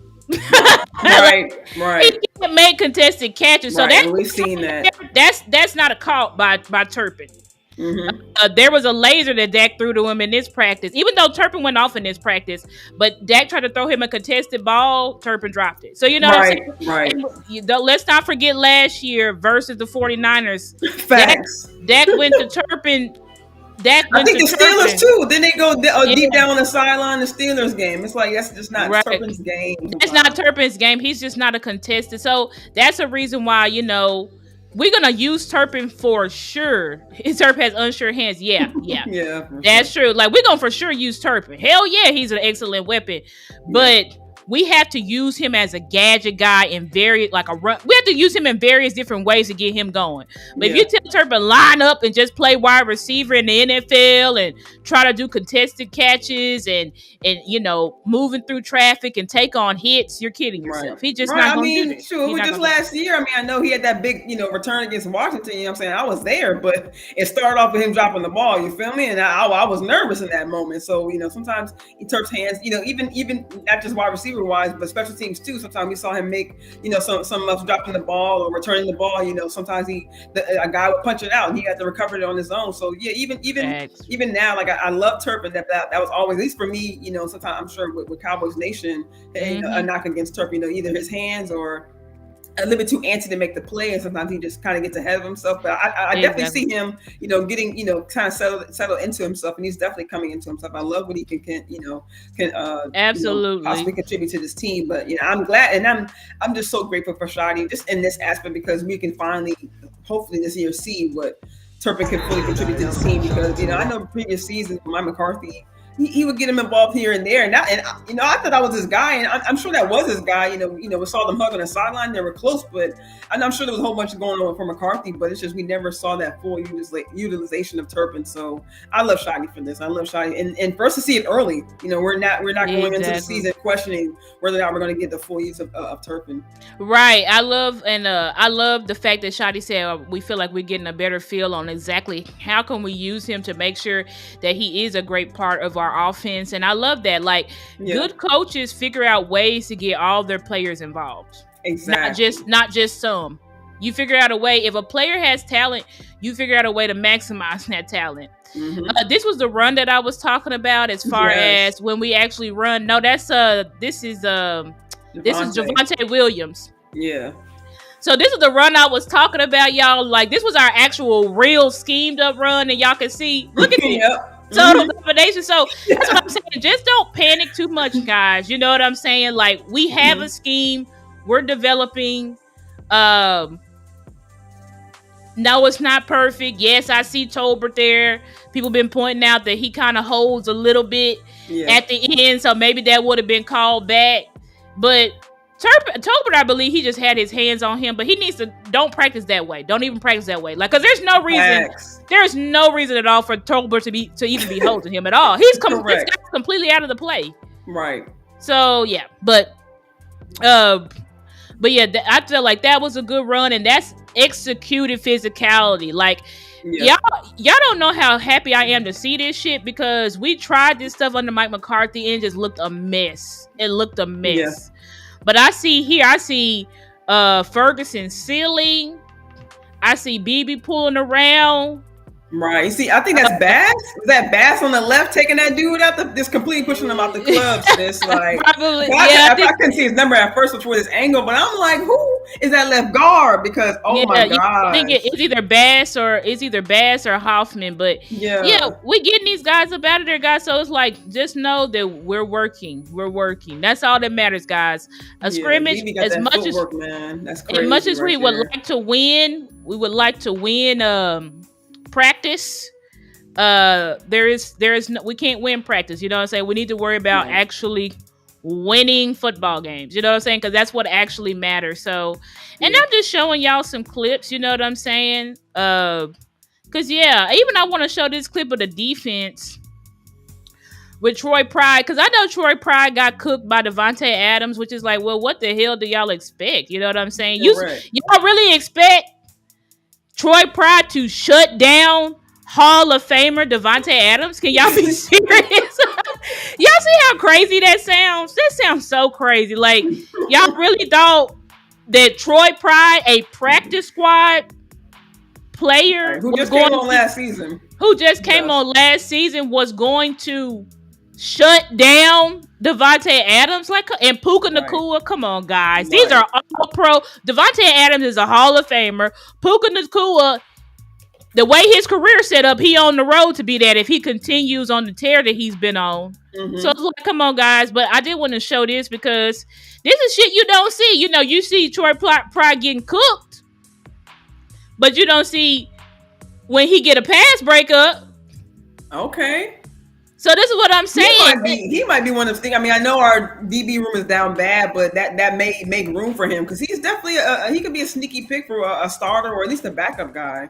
Right. He can't make contested catches. So Right. We've seen that. That's not a caught by Turpin. Mm-hmm. There was a laser that Dak threw to him in this practice, even though Turpin went off in this practice, but Dak tried to throw him a contested ball, Turpin dropped it. So, you know what I'm saying? Right. Let's not forget last year versus the 49ers. Facts. Dak went to Turpin. I think the Steelers too. Then they go deep down on the sideline. The Steelers game. It's like that's just not Turpin's game. It's not Turpin's game. He's just not a contested. So that's a reason why we're gonna use Turpin for sure. His Turpin has unsure hands. Yeah. Yeah. That's true. Like we're gonna for sure use Turpin. Hell yeah, he's an excellent weapon. But we have to use him as a gadget guy in we have to use him in various different ways to get him going. But if you tell Turpin line up and just play wide receiver in the NFL and try to do contested catches and moving through traffic and take on hits, you're kidding yourself. He's just not going to do this. Sure, just last year, I know he had that big, return against Washington, you know what I'm saying? I was there, but it started off with him dropping the ball, you feel me? And I was nervous in that moment. So, sometimes he turns hands, even not just wide receiver wise, but special teams too. Sometimes we saw him make, some of dropping the ball or returning the ball. Sometimes a guy would punch it out and he had to recover it on his own. So yeah, even now, like I love Turpin. That was always, at least for me, sometimes I'm sure with Cowboys Nation, a knock against Turpin, either his hands or a little bit too antsy to make the play, and sometimes he just kind of gets ahead of himself. But I definitely see him, getting, kind of settle into himself, and he's definitely coming into himself. I love what he can absolutely possibly contribute to this team. But I'm glad, and I'm just so grateful for Shadi just in this aspect because we can finally, hopefully this year, see what Turpin can fully contribute to this team. Because I know the previous season, Mike McCarthy, he would get him involved here and there, and I thought that was his guy, and I'm sure that was his guy. We saw them hug on the sideline; they were close, but I'm sure there was a whole bunch going on for McCarthy. But it's just we never saw that full utilization of Turpin. So I love Shadi for this. I love Shadi, and for us to see it early, we're not going into the season questioning whether or not we're going to get the full use of Turpin. Right. I love the fact that Shadi said we feel like we're getting a better feel on exactly how can we use him to make sure that he is a great part of our offense. And I love that. Like good coaches figure out ways to get all their players involved. Exactly. Not just some. You figure out a way. If a player has talent, you figure out a way to maximize that talent. Mm-hmm. This was the run that I was talking about as far as when we actually run. No, this is Javonte Williams. Yeah. So this is the run I was talking about, y'all. Like this was our actual real schemed up run, and y'all can see. Look at me. Total domination. So that's what I'm saying. Just don't panic too much, guys. You know what I'm saying? Like we have a scheme. We're developing. No, it's not perfect. Yes, I see Tolbert there. People been pointing out that he kind of holds a little bit at the end, so maybe that would have been called back. But Tolbert, I believe he just had his hands on him, but he needs to don't practice that way. Don't even practice that way. Like, cause there's no reason. There's no reason at all for Tolbert to even be holding him at all. He's completely out of the play. Right. So yeah, but yeah, I feel like that was a good run, and that's executed physicality. Like y'all don't know how happy I am to see this shit because we tried this stuff under Mike McCarthy and it just looked a mess. It looked a mess. Yeah. But I see Ferguson sealing. I see BB pulling around. Right. You see, I think that's Bass. Is that Bass on the left taking that dude out just completely pushing him out the club? It's like probably. I couldn't see his number at first before this angle, but I'm like, who is that left guard? Because my god, I think it's either Bass or Hoffman. But we getting these guys up out of there, guys. So it's like just know that we're working. We're working. That's all that matters, guys. A scrimmage, as much as we would like to win, practice. There is no, we can't win practice. You know what I'm saying? We need to worry about actually winning football games. You know what I'm saying? Because that's what actually matters. So, and I'm just showing y'all some clips. You know what I'm saying? Because even I want to show this clip of the defense with Troy Pride, because I know Troy Pride got cooked by Devontae Adams, which is like, well, what the hell do y'all expect? You know what I'm saying? Y'all really expect Troy Pride to shut down Hall of Famer Devontae Adams. Can y'all be serious? Y'all see how crazy that sounds? That sounds so crazy. Like, y'all really thought that Troy Pride, a practice squad player who just came on last season, was going to shut down Devontae Adams, like, and Puka Nacua. Come on, guys. These are all pro. Devontae Adams is a Hall of Famer. Puka Nacua, the way his career set up, he on the road to be that if he continues on the tear that he's been on. Mm-hmm. So it's like, come on, guys. But I did want to show this because this is shit you don't see. You know, you see Troy Pride getting cooked, but you don't see when he get a pass breakup. Okay. So this is what I'm saying. He might be one of the things. I mean, I know our DB room is down bad, but that may make room for him because he's definitely he could be a sneaky pick for a starter or at least a backup guy.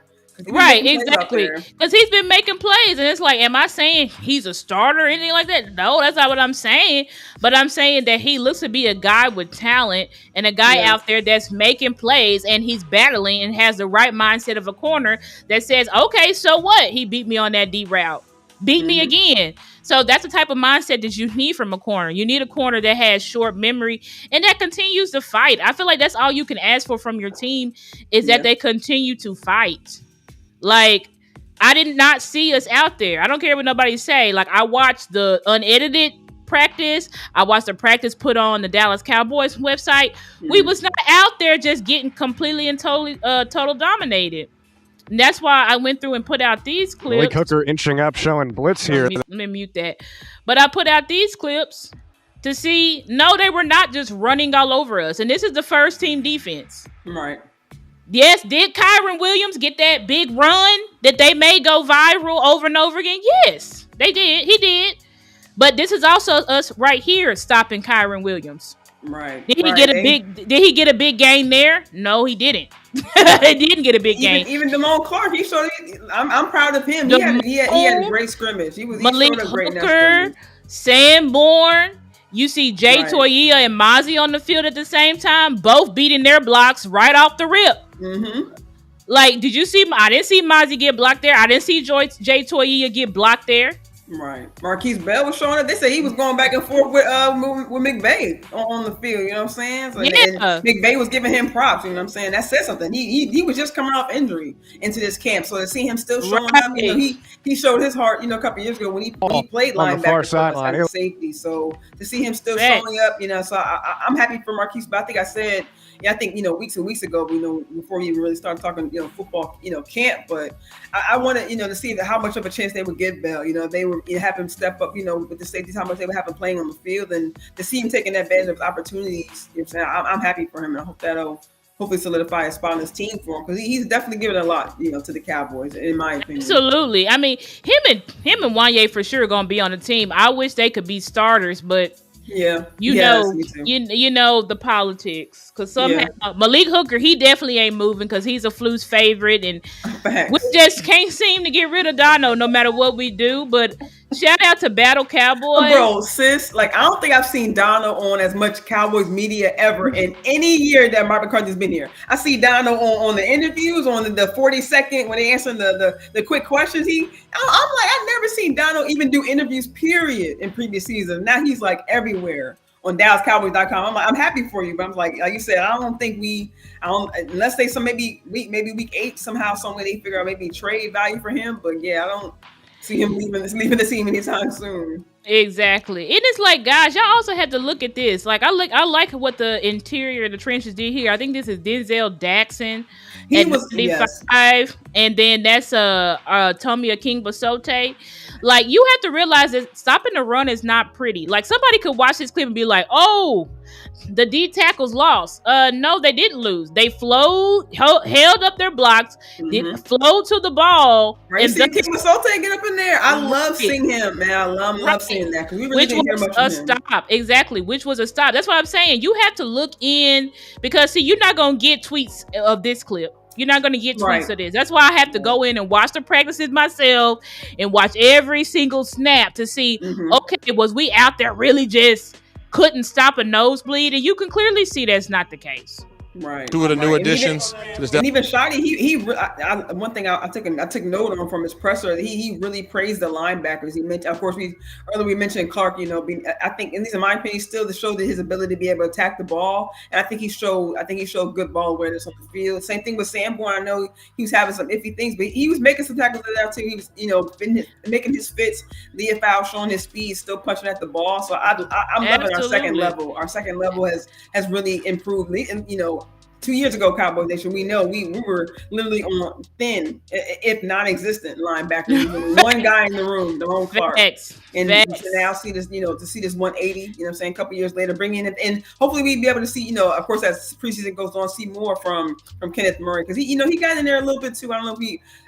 Right, exactly. Because he's been making plays, and it's like, am I saying he's a starter or anything like that? No, that's not what I'm saying. But I'm saying that he looks to be a guy with talent and a guy out there that's making plays, and he's battling and has the right mindset of a corner that says, okay, so what? He beat me on that D route. Beat me again. So that's the type of mindset that you need from a corner. You need a corner that has short memory and that continues to fight. I feel like that's all you can ask for from your team is that they continue to fight. Like, I did not see us out there. I don't care what nobody say. Like, I watched the unedited practice. I watched the practice put on the Dallas Cowboys website. Mm-hmm. We was not out there just getting completely and totally total dominated. And that's why I went through and put out these clips. Malik Hooker inching up, showing blitz here. Let me mute that. But I put out these clips to see, no, they were not just running all over us. And this is the first team defense. Right. Yes, did Kyron Williams get that big run that they made go viral over and over again? Yes, they did. He did. But this is also us right here stopping Kyron Williams. Right. Did he get a big game there? No, he didn't. He didn't get a big game. Even Damone Clark, he showed it. I'm proud of him. He had a great scrimmage. Malik Hooker, Sanborn. You see Jay Toyia and Mozzie on the field at the same time, both beating their blocks right off the rip. Mm-hmm. Like, did you see? I didn't see Mozzie get blocked there. I didn't see Jay Toyia get blocked there. Right. Marquise Bell was showing it. They said he was going back and forth with McVay on the field. You know what I'm saying? So, and McVay was giving him props. You know what I'm saying? That said something. He was just coming off injury into this camp. So to see him still showing up, you know, he showed his heart, you know, a couple of years ago when he played linebacker as a safety. So to see him still showing up, you know, so I'm happy for Marquise. But I think I said, you know, weeks and weeks ago, you know, before we really started talking, you know, football, you know, camp. But I wanted, you know, to see how much of a chance they would give Bell. You know, they would have him step up, you know, with the safeties, how much they would have him playing on the field, and to see him taking advantage of opportunities. You know what I'm saying? I'm happy for him, and I hope that'll hopefully solidify a spot on this team for him because he's definitely given a lot, you know, to the Cowboys, in my opinion. Absolutely. I mean, him and Wanye for sure are going to be on the team. I wish they could be starters, but. Yeah, you know the politics because somehow Malik Hooker, he definitely ain't moving because he's a Flu's favorite, and we just can't seem to get rid of Dono no matter what we do. But shout out to Battle Cowboys, bro, sis. Like, I don't think I've seen Dono on as much Cowboys media ever in any year that Mark McCarthy's been here. I see Dono on the interviews, on the 40-second when they answering the quick questions. I'm like, I've never seen Dono even do interviews, period, in previous seasons. Now he's like everywhere on DallasCowboys.com. I'm like, I'm happy for you, but I'm like you said, I don't think unless they maybe week 8 somehow, some way they figure out maybe trade value for him. But yeah, I don't see him leaving the team anytime soon. Exactly. And it's like, guys, y'all also have to look at this. Like, I like what the interior of the trenches did here. I think this is Denzel Daxon. He was 95, and then that's Tommy Aking-Basote. Like, you have to realize that stopping the run is not pretty. Like, somebody could watch this clip and be like, "Oh, the D tackles lost." No, they didn't lose. They held up their blocks, flowed to the ball. Right, and Aking-Basote get up in there. I love seeing him, man. I love seeing that because we really didn't hear much from him. Stop. Exactly, which was a stop. That's what I'm saying. You have to look in because see, you're not gonna get tweets of this clip. You're not going to get tweets of this. That's why I have to go in and watch the practices myself and watch every single snap to see, okay, was we out there really just couldn't stop a nosebleed? And you can clearly see that's not the case. Right. Two of the new Right. additions to this. And even Shotty, one thing I took note on from his presser, he really praised the linebackers. He mentioned, of course, we mentioned Clark. I think, and these are my opinions, still to show that his ability to be able to attack the ball, and I think he showed good ball awareness on the field. Same thing with Sanborn. I know he was having some iffy things, but he was making some tackles there too. He was, making his fits. Leah Fowl showing his speed, still punching at the ball. So I'm loving our second level. Our second level has really improved. And 2 years ago, Cowboys Nation, we know we were literally on thin, if non-existent linebackers. One guy in the room, Jerome Clark. And to now see this, to see this 180, what I'm saying, a couple years later, bring in, and hopefully we'll be able to see, of course, as preseason goes on, see more from Kenneth Murray, because he got in there a little bit too. I don't know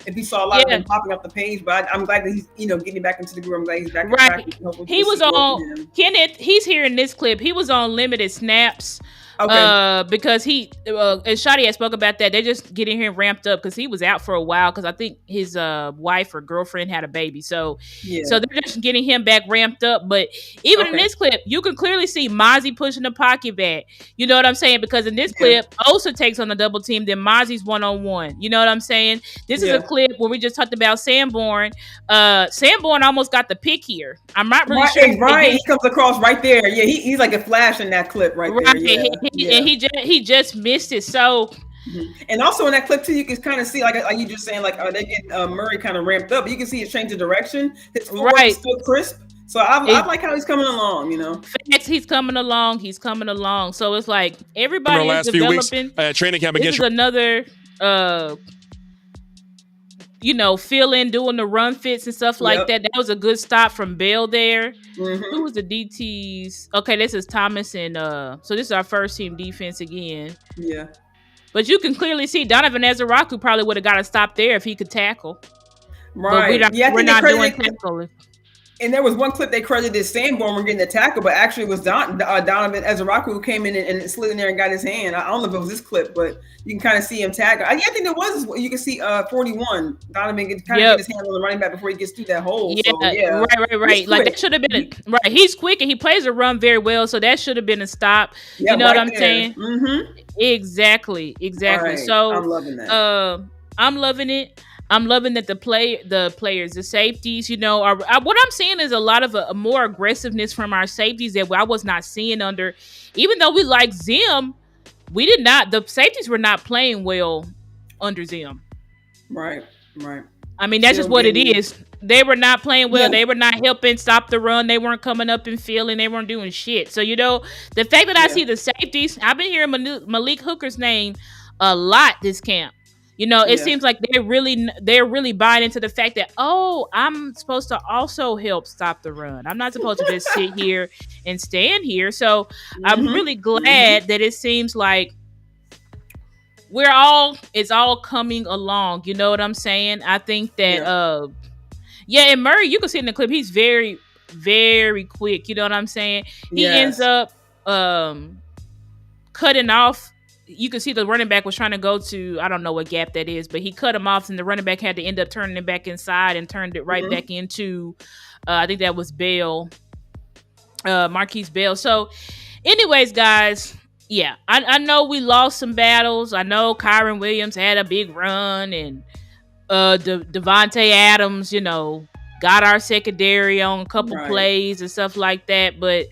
if he saw a lot of them popping up the page, but I'm glad that he's, getting back into the group. I'm glad he's back. Right. He was on Kenneth. He's here in this clip. He was on limited snaps. Okay. Because he, as Shotty had spoke about that, they're just getting him ramped up because he was out for a while because I think his wife or girlfriend had a baby. So they're just getting him back ramped up. But even in this clip, you can clearly see Mozzie pushing the pocket back. You know what I'm saying? Because in this clip, Osa takes on the double team, then Mozzie's one-on-one. You know what I'm saying? This is a clip where we just talked about Sanborn. Sanborn almost got the pick here. I'm not really sure. Right, he comes across right there. Yeah, he's like a flash in that clip right there. Yeah. And he just missed it. So, and also in that clip too, you can kind of see like you just saying like they get Murray kind of ramped up. You can see it change the direction. His footwork is still crisp. So I like how he's coming along. Facts, he's coming along. So it's like everybody is developing. Training camp against. This is another fill in, doing the run fits and stuff like that. That was a good stop from Bell there. Who was the DTs? Okay, this is Thomas and so this is our first team defense again. Yeah. But you can clearly see Donovan Ezeraku probably would have got a stop there if he could tackle. Right. But we're not doing tackling. And there was one clip they credited Sanborn for getting the tackle, but actually it was Donovan Ezeraku who came in and slid in there and got his hand. I don't know if it was this clip, but you can kind of see him tackle. I think there was. You can see 41. Donovan can kind of get his hand on the running back before he gets through that hole. Yeah, so, right. Like that should have been right. He's quick and he plays a run very well, so that should have been a stop. Yeah, you know what I'm saying? Mm-hmm. Exactly. Right. So I'm loving that. I'm loving it. I'm loving that the players, the safeties, are what I'm seeing is a lot of a more aggressiveness from our safeties that I was not seeing under. Even though we like Zim, the safeties were not playing well under Zim. Right. I mean, that's just what it is. They were not playing well. Yeah. They were not helping stop the run. They weren't coming up and filling. They weren't doing shit. So, the fact that I see the safeties, I've been hearing Malik Hooker's name a lot this camp. It seems like they're really buying into the fact that, I'm supposed to also help stop the run. I'm not supposed to just sit here and stand here. So I'm really glad that it seems like it's all coming along. You know what I'm saying? I think that, and Murray, you can see in the clip, he's very, very quick. You know what I'm saying? He ends up cutting off. You can see the running back was trying to go to, I don't know what gap that is, but he cut him off and the running back had to end up turning it back inside and turned it right back into, I think that was Bell, Marquise Bell. So anyways, guys, I know we lost some battles. I know Kyron Williams had a big run and Devontae Adams, got our secondary on a couple plays and stuff like that. But,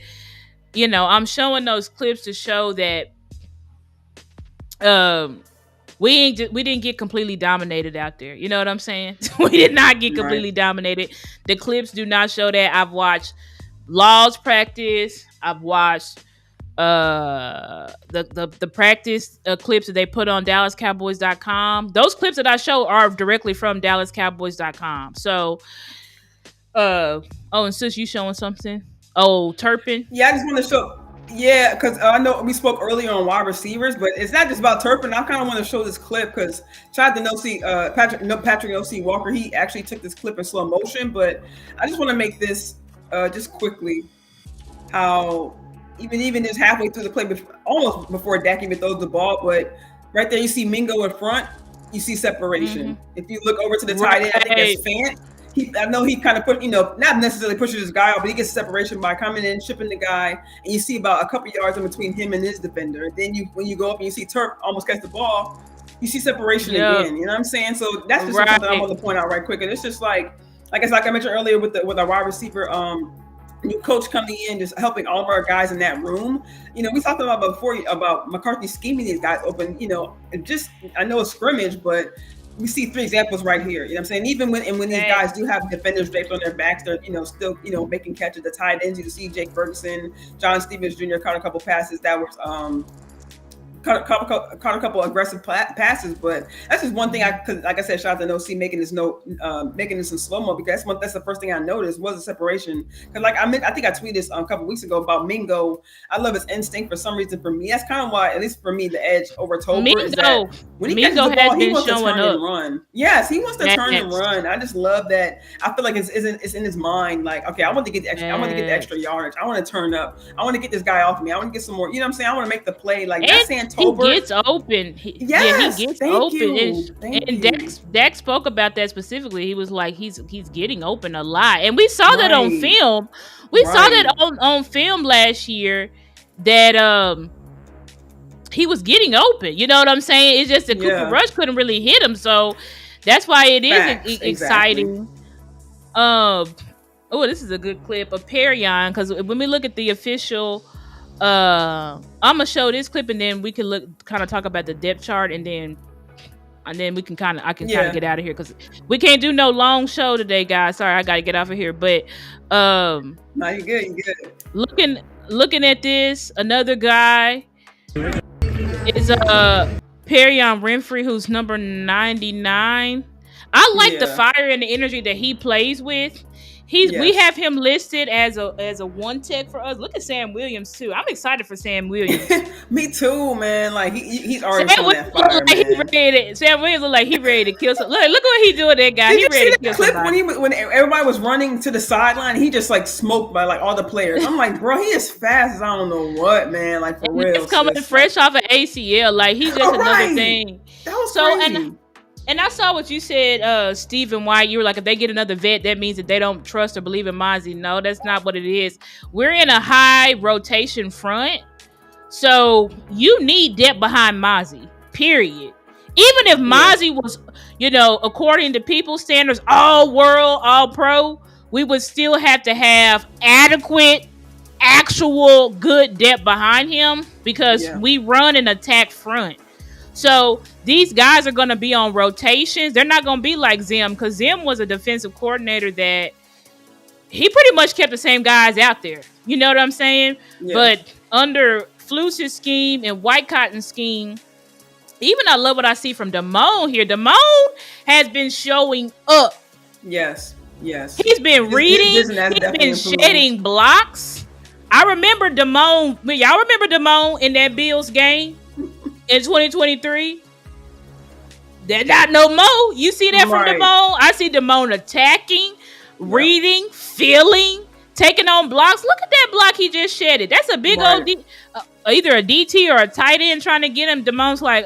I'm showing those clips to show that we didn't get completely dominated out there. You know what I'm saying? We did not get completely dominated. The clips do not show that. I've watched Laws practice. I've watched the practice clips that they put on DallasCowboys.com. Those clips that I show are directly from DallasCowboys.com. So, and sis, you showing something? Turpin. Yeah, I just want to show. Yeah, because I know we spoke earlier on wide receivers, but it's not just about Turpin. I kind of want to show this clip because shout out to Patrick O.C. Walker. He actually took this clip in slow motion, but I just want to make this just quickly how even just halfway through the play, almost before Dak even throws the ball, but right there you see Mingo in front, you see separation. If you look over to the tight end, I think that's Fant. I know he kind of put, not necessarily pushes his guy out, but he gets separation by coming in, shipping the guy, and you see about a couple yards in between him and his defender. And then when you go up and you see Turk almost catch the ball, you see separation again. You know what I'm saying? So that's just something I want to point out right quick. And it's just like I mentioned earlier with our wide receiver, new coach coming in, just helping all of our guys in that room. We talked about before about McCarthy scheming these guys open. I know it's scrimmage, but we see 3 examples right here. You know what I'm saying? Even when these guys do have defenders draped on their backs, they're still making catches. The tight ends, you see Jake Ferguson, John Stevens Jr. caught a couple passes that was caught a couple aggressive passes, but that's just one thing. Like I said, shout out to OC making this in slow mo, because that's the first thing I noticed was the separation. Because I think I tweeted this a couple weeks ago about Mingo. I love his instinct for some reason. For me, that's kind of why, at least for me, the edge over Tolbert is that when he catches the ball, he wants to turn and run. Yes, he wants to turn and run. I just love that. I feel like it's in his mind. Like, okay, I want to get the extra. I want to get the extra yardage. I want to turn up. I want to get this guy off me. I want to get some more. You know what I'm saying? I want to make the play. Like that's saying. He gets open. He gets open. And Dak spoke about that specifically. He was like, he's getting open a lot, and we saw that on film. We saw that on film last year that he was getting open. You know what I'm saying? It's just that Cooper Rush couldn't really hit him, so that's why it is exciting. This is a good clip of Perion, because when we look at the official. I'm gonna show this clip, and then we can talk about the depth chart, and then we can I can get out of here, because we can't do no long show today, guys. Sorry, I gotta get off of here. But no, you're good. Looking at this, another guy is Perion Winfrey, who's number 99. I like the fire and the energy that he plays with. We have him listed as a one tech for us. Look at Sam Williams too. I'm excited for Sam Williams. Me too, man. Like he's already on that fire, man. Sam Williams look like he ready to kill something. Look what he doing, that guy. He ready to kill somebody. When everybody was running to the sideline, he just like smoked by like all the players. I'm like, bro, he is fast as I don't know what, man. Like for real. He's coming fresh off of ACL. Like he's just another thing. That was crazy. And I saw what you said, Stephen White. You were like, if they get another vet, that means that they don't trust or believe in Mozzie. No, that's not what it is. We're in a high rotation front, so you need depth behind Mozzie, period. Even if Mozzie was, according to people's standards, all world, all pro, we would still have to have adequate, actual good depth behind him, because we run an attack front. So these guys are going to be on rotations. They're not going to be like Zim, because Zim was a defensive coordinator that he pretty much kept the same guys out there. You know what I'm saying? Yeah. But under Fluce's scheme and White Cotton's scheme, even I love what I see from Damone here. Damone has been showing up. Yes. He's been reading. He's been shedding blocks. I remember Damone. Y'all remember Damone in that Bills game? In 2023, they're not no more. You see that from Damone? I see Damone attacking, reading, feeling, taking on blocks. Look at that block he just shedded. That's a big old either a DT or a tight end trying to get him. Damone's like,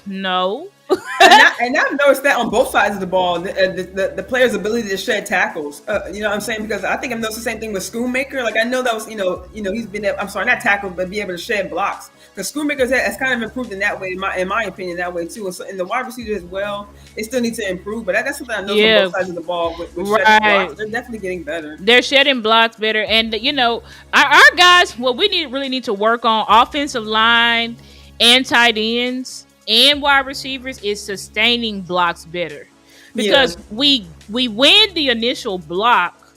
no. and I've noticed that on both sides of the ball, the player's ability to shed tackles. You know what I'm saying? Because I think I've noticed the same thing with Schoonmaker. Like I know that was, he's been there, I'm sorry, not tackle, but be able to shed blocks. Because Schoonmaker has kind of improved in that way, in my opinion, that way too. And so in the wide receiver as well, they still need to improve. But that's something I know from both sides of the ball with shedding blocks. They're definitely getting better. They're shedding blocks better. And, our guys, what we really need to work on, offensive line and tight ends and wide receivers, is sustaining blocks better, because we win the initial block,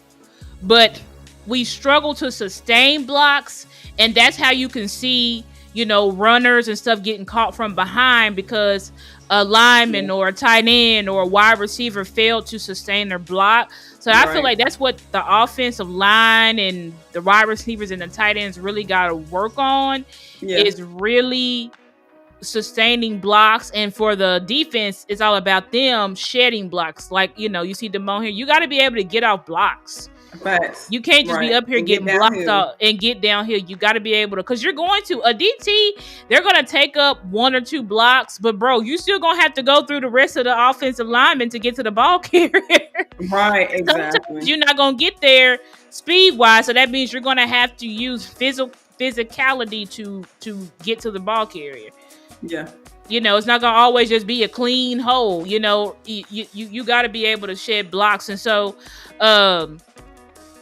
but we struggle to sustain blocks, and that's how you can see runners and stuff getting caught from behind, because a lineman or a tight end or a wide receiver failed to sustain their block. So I feel like that's what the offensive line and the wide receivers and the tight ends really got to work on, is really sustaining blocks, and for the defense, it's all about them shedding blocks. Like, you see Damone here. You got to be able to get off blocks. Facts. You can't just be up here And getting blocked out and get downhill. You got to be able to, because you're going to a DT, they're going to take up 1 or 2 blocks, but bro, you still going to have to go through the rest of the offensive linemen to get to the ball carrier. Right, exactly. Sometimes you're not going to get there speed wise, so that means you're going to have to use physicality to get to the ball carrier. Yeah. It's not going to always just be a clean hole. You got to be able to shed blocks. And so,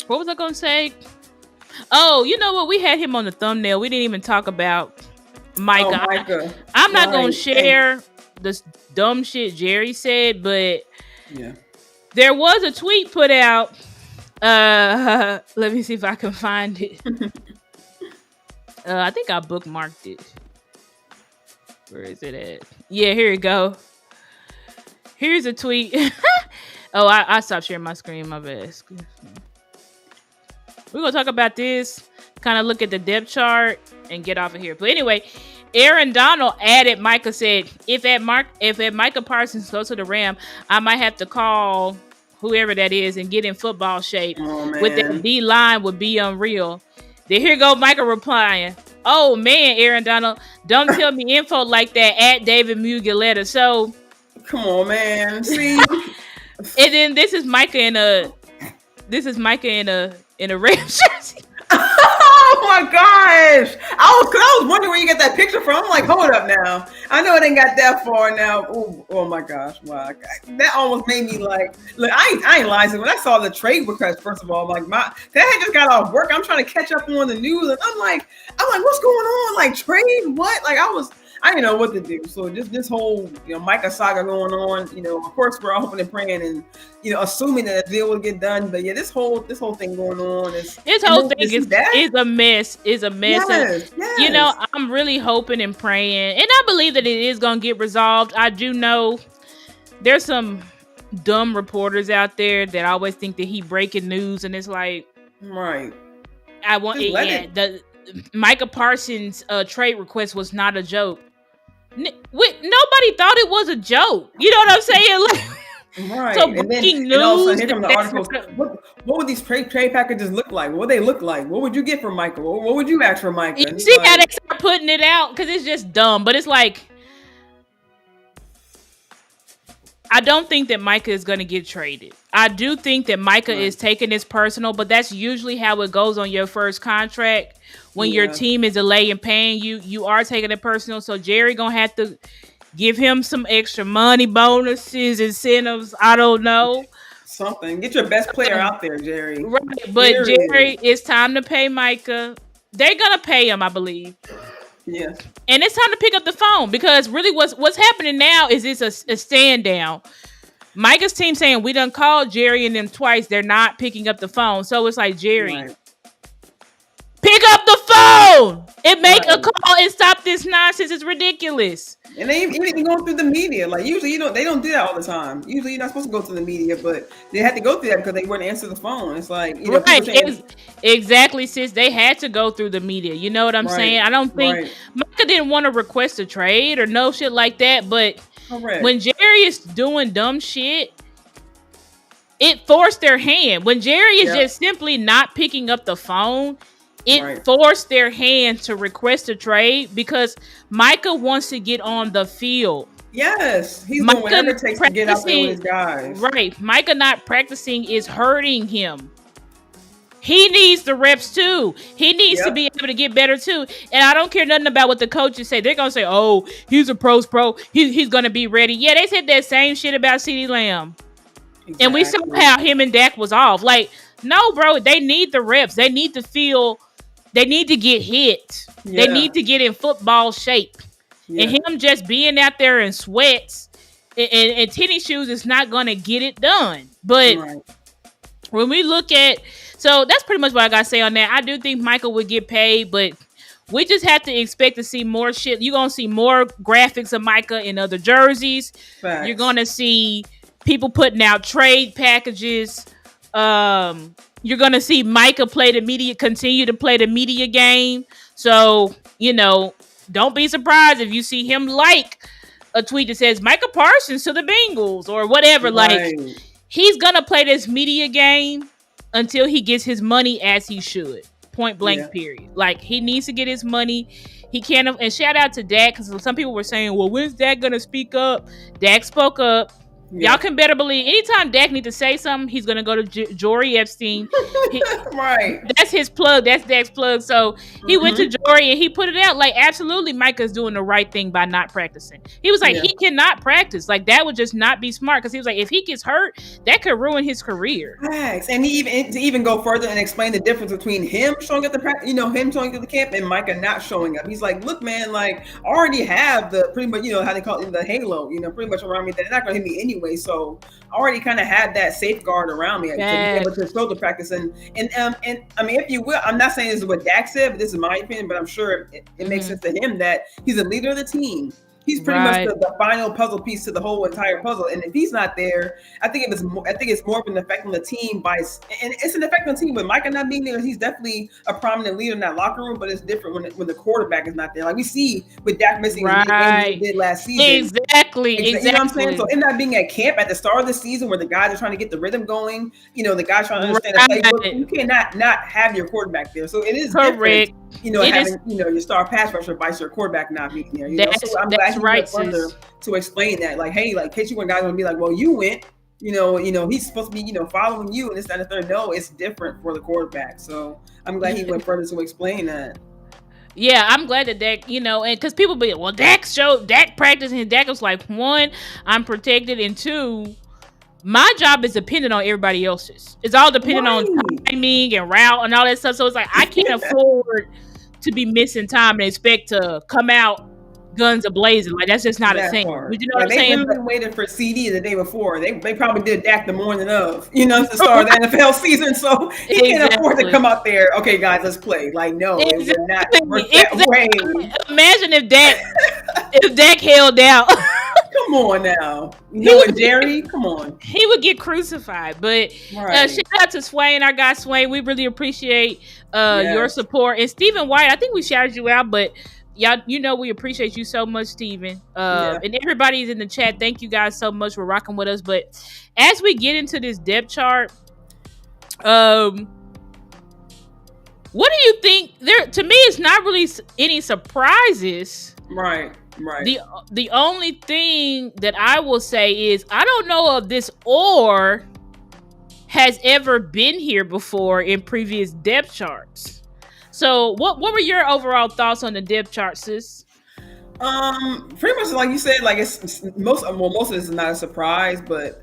what was I going to say? Oh, you know what? We had him on the thumbnail. We didn't even talk about Micah. Oh, Micah. I'm not going to share the dumb shit Jerry said, but there was a tweet put out. Let me see if I can find it. I think I bookmarked it. Where is it at? Yeah, here you go. Here's a tweet. Oh, I stopped sharing my screen. My bad. We're going to talk about this, kind of look at the depth chart, and get off of here. But anyway, Aaron Donald added, Micah said, if Micah Parsons goes to the Ram, I might have to call whoever that is and get in football shape. With that D-line would be unreal. Then here go Micah replying, oh, man, Aaron Donald, don't tell me info like that at David Mugiletta. So, come on, man. See? And then this is Micah in a Rams jersey. Oh my gosh! I was wondering where you get that picture from. I'm like, hold up now. I know it ain't got that far now. Ooh, oh my gosh! Wow, that almost made me like. Look, I ain't lying. When I saw the trade request, first of all, like that had just got off work. I'm trying to catch up on the news, and I'm like, what's going on? Like trade? What? Like I didn't know what to do. So just this whole, Micah saga going on. Of course we're all hoping and praying and assuming that a deal will get done. But yeah, this whole thing going on is this whole thing is a mess. Is a mess. Yes, yes. I'm really hoping and praying, and I believe that it is going to get resolved. I do know there's some dumb reporters out there that always think that he breaking news, and it's like, right. I want it. Yeah, the Micah Parsons trade request was not a joke. Nobody thought it was a joke. You know what I'm saying? Like, right. So breaking news. And also, here come the articles. What would these trade packages look like? What would they look like? What would you get from Micah? What would you ask for Micah? You see how they start putting it out? Because it's just dumb. But it's like, I don't think that Micah is going to get traded. I do think that Micah is taking this personal, but that's usually how it goes on your first contract. When your team is delaying paying you, you are taking it personal. So Jerry going to have to give him some extra money, bonuses, incentives. I don't know. Something. Get your best player out there, Jerry. Right. But Jerry, it's time to pay Micah. They're going to pay him, I believe. Yeah. And it's time to pick up the phone, because really what's happening now is it's a stand down. Micah's team saying we done called Jerry and them twice. They're not picking up the phone. So it's like, Jerry, pick up the phone and make a call and stop this nonsense. It's ridiculous. And they even going through the media. Like usually they don't do that all the time. Usually you're not supposed to go through the media, but they had to go through that because they wouldn't answer the phone. It's like, exactly, sis. They had to go through the media. You know what I'm saying? I don't think Micah didn't want to request a trade or no shit like that. But when Jerry is doing dumb shit, it forced their hand. When Jerry is just simply not picking up the phone, it forced their hand to request a trade because Micah wants to get on the field. Yes, he's doing whatever it takes to get out there with his guys. Right. Micah not practicing is hurting him. He needs the reps too. He needs to be able to get better too. And I don't care nothing about what the coaches say. They're going to say, oh, he's a pro's pro. He's going to be ready. Yeah, they said that same shit about CeeDee Lamb. Exactly. And we saw how him and Dak was off. Like, no, bro, they need the reps. They need to feel, they need to get hit. Yeah. They need to get in football shape. Yeah. And him just being out there in sweats and tennis shoes is not going to get it done. But when we look at, so that's pretty much what I got to say on that. I do think Michael would get paid, but we just have to expect to see more shit. You're going to see more graphics of Micah in other jerseys. Facts. You're going to see people putting out trade packages. You're going to see Micah continue to play the media game. So, you know, don't be surprised if you see him like a tweet that says Micah Parsons to the Bengals or whatever. Right. Like, he's gonna play this media game until he gets his money, as he should. Point blank, period. Like, he needs to get his money. He can't. And shout out to Dak, because some people were saying, well, when's Dak gonna speak up? Dak spoke up. Y'all can better believe anytime Dak needs to say something, he's gonna go to Jory Epstein. Right. That's his plug. That's Dak's plug. So he went to Jory and he put it out. Like, absolutely, Micah's doing the right thing by not practicing. He was like, he cannot practice. Like, that would just not be smart, because he was like, if he gets hurt, that could ruin his career. Thanks. And he even go further and explain the difference between him showing up to practice, him showing up to the camp, and Micah not showing up. He's like, look, man, like, I already have the pretty much, how they call it, the halo, pretty much around me. They're not gonna hit me anyway. So I already kind of had that safeguard around me to be able to show the practice. And I mean, if you will, I'm not saying this is what Dak said, but this is my opinion, but I'm sure it makes sense to him that he's a leader of the team. He's pretty much the final puzzle piece to the whole entire puzzle. And if he's not there, I think it's more of an effect on the team and it's an effect on the team with Micah not being there. He's definitely a prominent leader in that locker room, but it's different when the quarterback is not there. Like we see with Dak missing the game he did last season. Exactly. You know what I'm saying? So him not being at camp at the start of the season where the guys are trying to get the rhythm going, the guys trying to understand the playbook, you cannot not have your quarterback there. So it is correct. Having your star pass rusher vice your quarterback not being there. So I'm glad he went further to explain that. Like, hey, like, in case you want guys gonna be like, well, you went, he's supposed to be, following you and this, that, and the third. No, it's different for the quarterback. So I'm glad he went further to explain that. Yeah, I'm glad that Dak, and because people be, well, Dak practicing, and Dak was like, one, I'm protected, and two, my job is dependent on everybody else's. It's all dependent on timing and route and all that stuff. So it's like, I can't afford to be missing time and expect to come out guns a-blazing. Like, that's just not a thing. But you know what I'm saying? They really waited for CD the day before. They probably did Dak the morning of, to start the NFL season. So he can't afford to come out there. Okay, guys, let's play. Like, no, it would not work that way. Imagine if Dak held out. Come on now. Jerry, come on. He would get crucified. But shout out to Swain, our guy Swain. We really appreciate your support. And Stephen White, I think we shouted you out, but y'all, we appreciate you so much, Steven. And everybody's in the chat. Thank you guys so much for rocking with us. But as we get into this depth chart, what do you think? To me, it's not really any surprises. Right. The only thing that I will say is I don't know if this or has ever been here before in previous depth charts. So what were your overall thoughts on the depth chart, sis? Pretty much like you said, like it's most of this is not a surprise, but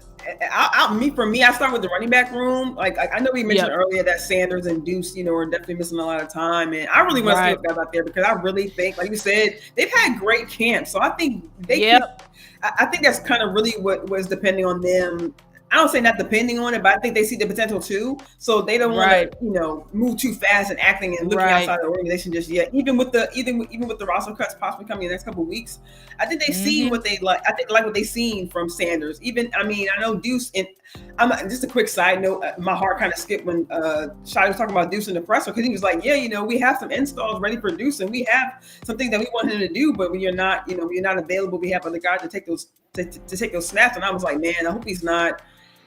I start with the running back room. Like I know we mentioned earlier that Sanders and Deuce, are definitely missing a lot of time, and I really want to see guys out there because I really think, like you said, they've had great camps. So I think I think that's kind of really what was depending on them. I don't say not depending on it, but I think they see the potential too. So they don't want to, move too fast and acting and looking outside the organization just yet. Even with the roster cuts possibly coming in the next couple of weeks, I think they see what they like. I think like what they seen from Sanders. I know Deuce. And just a quick side note. My heart kind of skipped when Shadi was talking about Deuce in the presser because he was like, we have some installs ready for Deuce and we have something that we want him to do, but when you're not, you're not available, we have other guys to take those snaps. And I was like, man, I hope he's not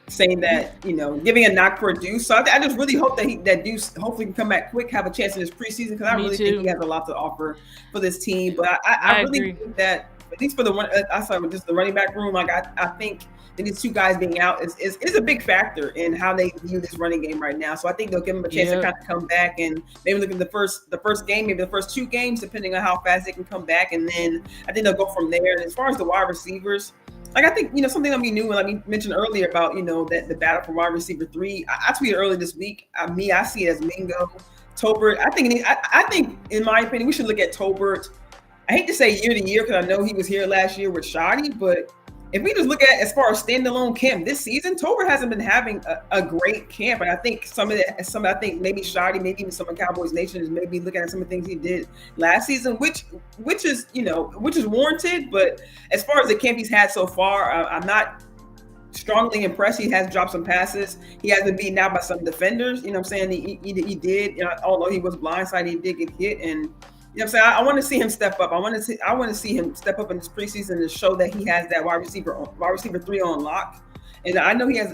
saying that, giving a knock for Deuce. So I just really hope that Deuce hopefully can come back quick, have a chance in his preseason, because I really think he has a lot to offer for this team. But I really think that, at least for the one, I saw with just the running back room, like I think that these two guys being out is a big factor in how they view this running game right now. So I think they'll give him a chance to kind of come back and maybe look at the first game, maybe the first two games, depending on how fast they can come back. And then I think they'll go from there. And as far as the wide receivers, like I think, something that we knew, and I mentioned earlier about, that the battle for wide receiver 3, I tweeted earlier this week. I see it as Mingo, Tolbert. I think in my opinion, we should look at Tolbert. I hate to say year to year because I know he was here last year with Shadi, but if we just look at as far as standalone camp this season, Tolbert hasn't been having a great camp, and I think I think maybe Shadi, maybe even some of Cowboys Nation is maybe looking at some of the things he did last season, which is warranted. But as far as the camp he's had so far, I'm not strongly impressed. He has dropped some passes. He has been beaten out by some defenders. You know what I'm saying? He did, although he was blindsided, he did get hit, and You know what I'm saying? I want to see him step up. I want to see him step up in this preseason to show that he has that wide receiver 3 on lock. And I know he has,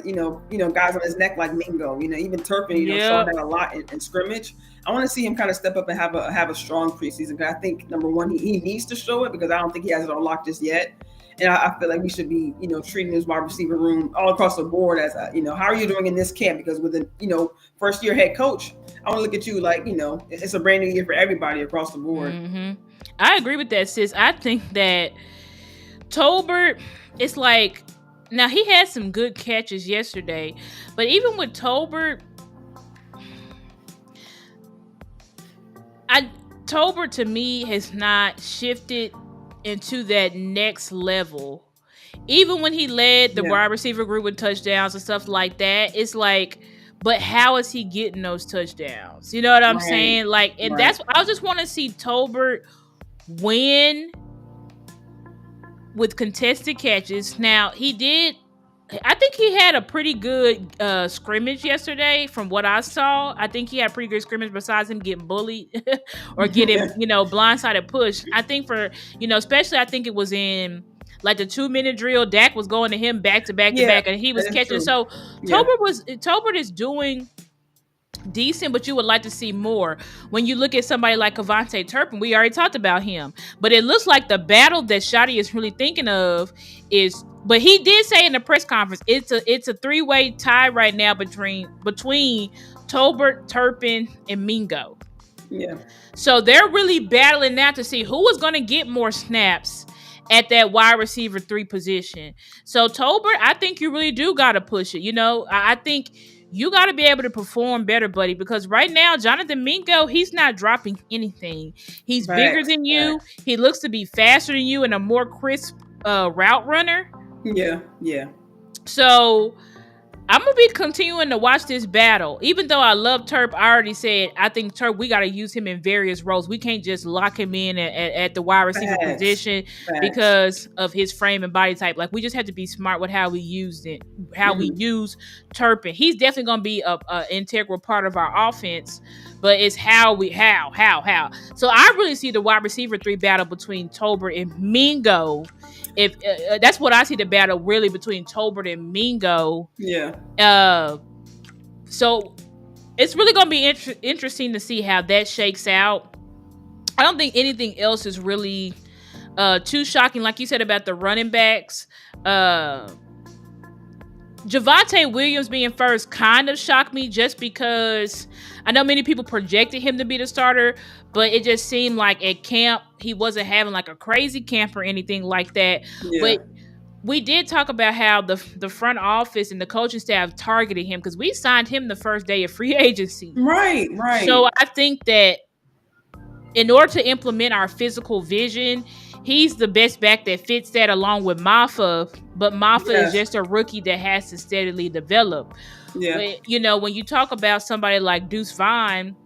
guys on his neck like Mingo, even Turpin, showing that a lot in scrimmage. I want to see him kind of step up and have a strong preseason. Because I think number one, he needs to show it because I don't think he has it on lock just yet. And I feel like we should be, treating his wide receiver room all across the board as, how are you doing in this camp? Because with a, first year head coach, I want to look at you like, it's a brand new year for everybody across the board. Mm-hmm. I agree with that, sis. I think that Tolbert, it's like, now he had some good catches yesterday, but even with Tolbert, Tolbert to me has not shifted into that next level. Even when he led the wide receiver group with touchdowns and stuff like that, it's like, but how is he getting those touchdowns? You know what I'm saying? Like, and that's, I just want to see Tolbert win with contested catches. Now, I think he had a pretty good scrimmage yesterday from what I saw. I think he had a pretty good scrimmage besides him getting bullied or getting, blindsided pushed. I think especially I think it was in like the 2-minute drill. Dak was going to him back to back to back and he was catching. True. So Tolbert is doing decent, but you would like to see more. When you look at somebody like Avante Turpin, we already talked about him, but it looks like the battle that Shotty is really thinking of is, but he did say in the press conference, it's a 3-way tie right now between Tolbert, Turpin, and Mingo. Yeah. So they're really battling now to see who is going to get more snaps at that wide receiver 3 position. So Tolbert, I think you really do got to push it. I think you got to be able to perform better, buddy, because right now, Jonathan Mingo, he's not dropping anything. He's bigger than you. He looks to be faster than you and a more crisp route runner. Yeah. So I'm going to be continuing to watch this battle. Even though I love Turp, I already said, I think Turp, we got to use him in various roles. We can't just lock him in at the wide receiver position because of his frame and body type. Like, we just have to be smart with how we use it, we use Turpin. He's definitely going to be a integral part of our offense, but it's how. So I really see the wide receiver 3 battle between Tolbert and Mingo. If that's what I see, the battle really between Tolbert and Mingo. Yeah. So it's really going to be interesting to see how that shakes out. I don't think anything else is really too shocking. Like you said about the running backs, Javonte Williams being first kind of shocked me just because I know many people projected him to be the starter, but it just seemed like at camp he wasn't having like a crazy camp or anything like that. Yeah. But we did talk about how the front office and the coaching staff targeted him because we signed him the first day of free agency. Right. So I think that in order to implement our physical vision, he's the best back that fits that along with Maffa, but Maffa is just a rookie that has to steadily develop. Yeah. But, when you talk about somebody like Deuce Vine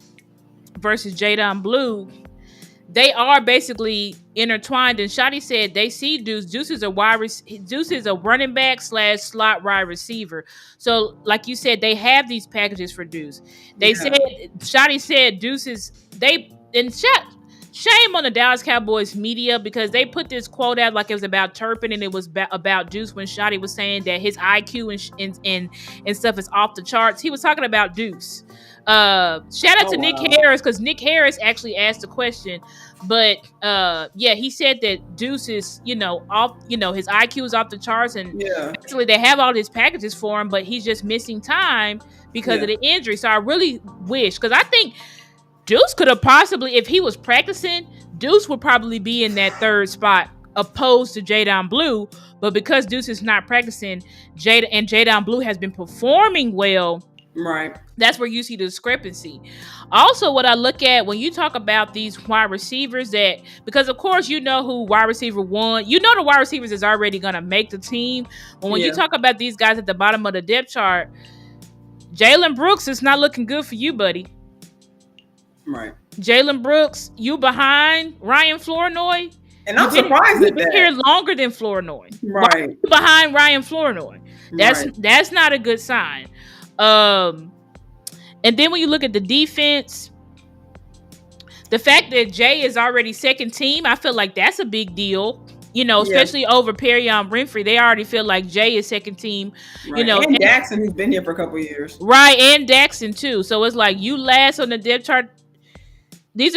versus Jadon Blue, they are basically intertwined. And Shotty said they see Deuce. Deuce is a running back / slot wide receiver. So, like you said, they have these packages for Deuce. Shotty said Deuce is shame on the Dallas Cowboys media because they put this quote out like it was about Turpin and it was about Deuce when Shotty was saying that his IQ and stuff is off the charts. He was talking about Deuce. Shout out to Nick Harris because Nick Harris actually asked the question, but he said that Deuce is off, his IQ is off the charts and basically they have all these packages for him, but he's just missing time because of the injury. So I really wish, because I think Deuce could have possibly, if he was practicing, Deuce would probably be in that third spot opposed to Jadon Blue. But because Deuce is not practicing, Jadon Blue has been performing well. Right. That's where you see the discrepancy. Also, what I look at when you talk about these wide receivers because of course, who wide receiver 1, the wide receivers is already going to make the team. But when you talk about these guys at the bottom of the depth chart, Jalen Brooks is not looking good for you, buddy. Right. Jalen Brooks, you behind Ryan Flournoy. And I'm surprised at that. You've been here longer than Flournoy. Right. Behind Ryan Flournoy. That's not a good sign. And then when you look at the defense, the fact that Jay is already second team, I feel like that's a big deal. Yeah. Especially over Perion Winfrey, they already feel like Jay is second team. Right. And Daxon, who's been here for a couple of years, right? And Daxon too. So it's like you last on the depth chart. These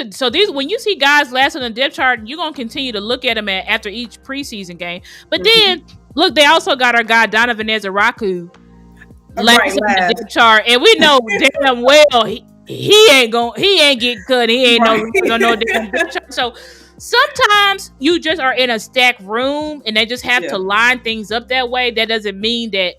when you see guys last on the depth chart, you're gonna continue to look at them after each preseason game. But then look, they also got our guy Donovan Ezeraku last on the depth chart, and we know damn well he ain't getting cut. He ain't no damn depth chart. So sometimes you just are in a stacked room, and they just have to line things up that way. That doesn't mean that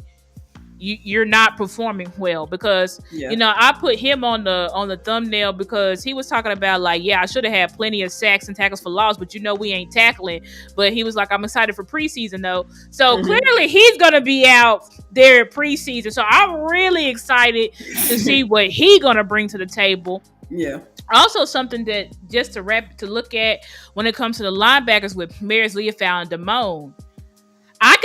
you're not performing well, because I put him on the thumbnail because he was talking about like, I should have had plenty of sacks and tackles for loss, but we ain't tackling. But he was like, I'm excited for preseason though. So clearly he's gonna be out there preseason. So I'm really excited to see what he's gonna bring to the table. Yeah. Also, something that just to look at when it comes to the linebackers with Maris Leofau and Damone. I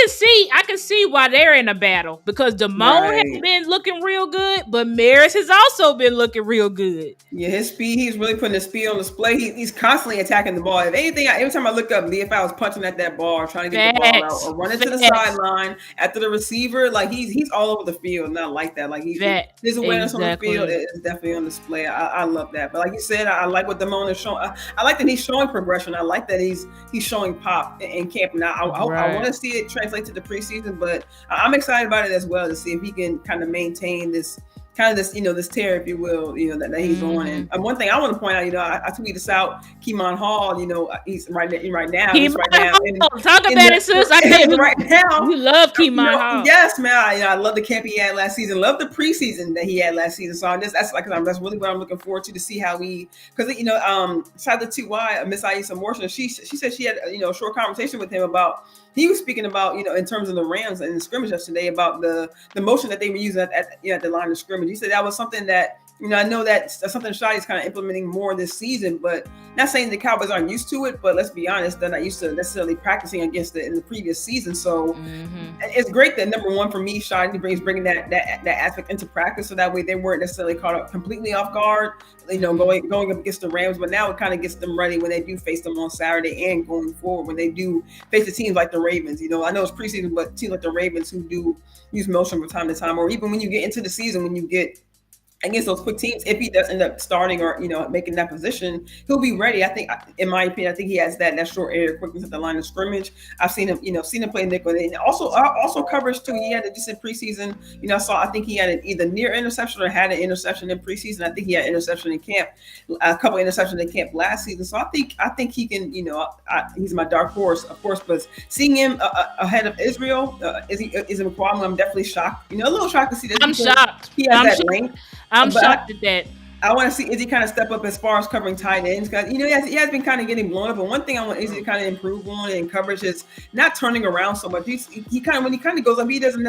can see why they're in a battle, because Damone has been looking real good, but Maris has also been looking real good. Yeah, his speed, he's really putting his speed on display. He's constantly attacking the ball. If anything, every time I look up, Leofau was punching at that ball, trying to get the ball out, or running to the sideline after the receiver. Like he's all over the field, and I like that. Like his awareness on the field is definitely on display. I love that. But like you said, I like what Damone is showing. I like that he's showing progression. I like that he's showing pop in camp. Now I want to see it translate to the preseason, but I'm excited about it as well, to see if he can kind of maintain this this tear, if you will, that he's on. And one thing I want to point out, I tweeted this out, Keemon Hall, he's right now. Talk about it, sis. I know right now. You love Keemon Hall. Yes, man. I love the camp he had last season. Love the preseason that he had last season. So that's really what I'm looking forward to see how because shout out to 2Y, Miss Aisha Morrison. She said she had a short conversation with him about. He was speaking about, in terms of the Rams and the scrimmage yesterday, about the motion that they were using at the line of scrimmage. He said that was something that, I know that's something Shotty's kind of implementing more this season, but not saying the Cowboys aren't used to it, but let's be honest, they're not used to necessarily practicing against it in the previous season. So it's great that, number one, for me, Shotty bringing that aspect into practice, so that way they weren't necessarily caught up completely off guard, going up against the Rams. But now it kind of gets them ready when they do face them on Saturday and going forward when they do face the teams like the Ravens. I know it's preseason, but teams like the Ravens who do use motion from time to time, or even when you get into the season, when you get against those quick teams, if he does end up starting or making that position, he'll be ready. I think, in my opinion, I think he has that short area quickness at the line of scrimmage. I've seen him play nickel, and also coverage too. He had a decent preseason. I think he had an either near interception or had an interception in preseason. I think he had interception in camp, a couple of interceptions in camp last season. So I think he can. He's my dark horse, of course. But seeing him ahead of Israel, is a problem. I'm definitely shocked. A little shocked to see that. I'm shocked. He has that length. I'm shocked at that. I want to see Izzy kind of step up as far as covering tight ends, because he has been kind of getting blown up. But one thing I want Izzy to kind of improve on in coverage is not turning around so much. When he kind of goes up, he doesn't.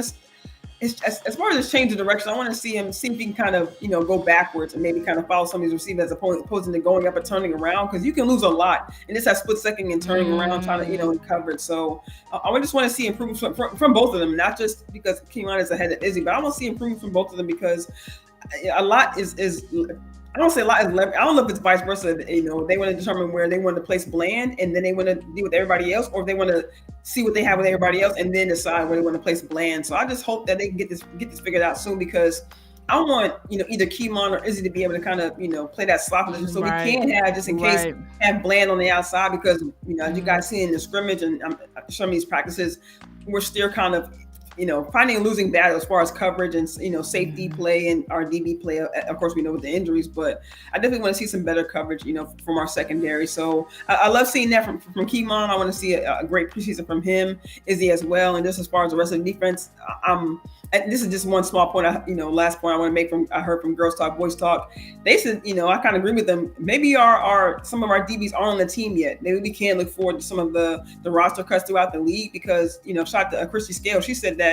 As far as his change of direction, I want to see if he can kind of go backwards and maybe kind of follow some of these receivers as opposed to going up and turning around, because you can lose a lot and just that split second and turning around trying to in coverage. So I just want to see improvements from both of them, not just because Keemon is ahead of Izzy, but I want to see improvements from both of them, because a lot is I don't say a lot is I don't know if it's vice versa. They want to determine where they want to place Bland, and then they want to deal with everybody else, or if they want to see what they have with everybody else and then decide where they want to place Bland. So I just hope that they can get this figured out soon, because I want either Keemon or Izzy to be able to kind of play that slot position, so we can have, just in case, have Bland on the outside, because as you guys see in the scrimmage and some of these practices, we're still kind of finding a losing battle as far as coverage and safety play and our DB play. Of course, we know with the injuries, but I definitely want to see some better coverage, from our secondary. So I love seeing that from Keemon. I want to see a great preseason from him, Izzy as well. And just as far as the rest of the defense, and this is just one small point. Last point I want to make I heard from Girls Talk, Boys Talk. They said, I kind of agree with them. Maybe some of our DBs aren't on the team yet. Maybe we can look forward to some of the roster cuts throughout the league, because shout out to Christy Scale. She said that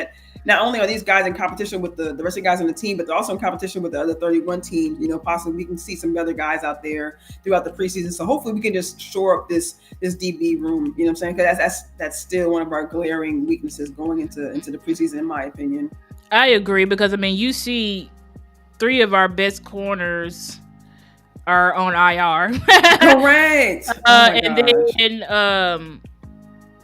not only are these guys in competition with the rest of the guys on the team, but they're also in competition with the other 31 teams. Possibly we can see some other guys out there throughout the preseason. So hopefully we can just shore up this DB room. You know what I'm saying? Because that's still one of our glaring weaknesses going into the preseason, in my opinion. I agree, because you see 3 of our best corners are on IR. Correct. Oh my And gosh. then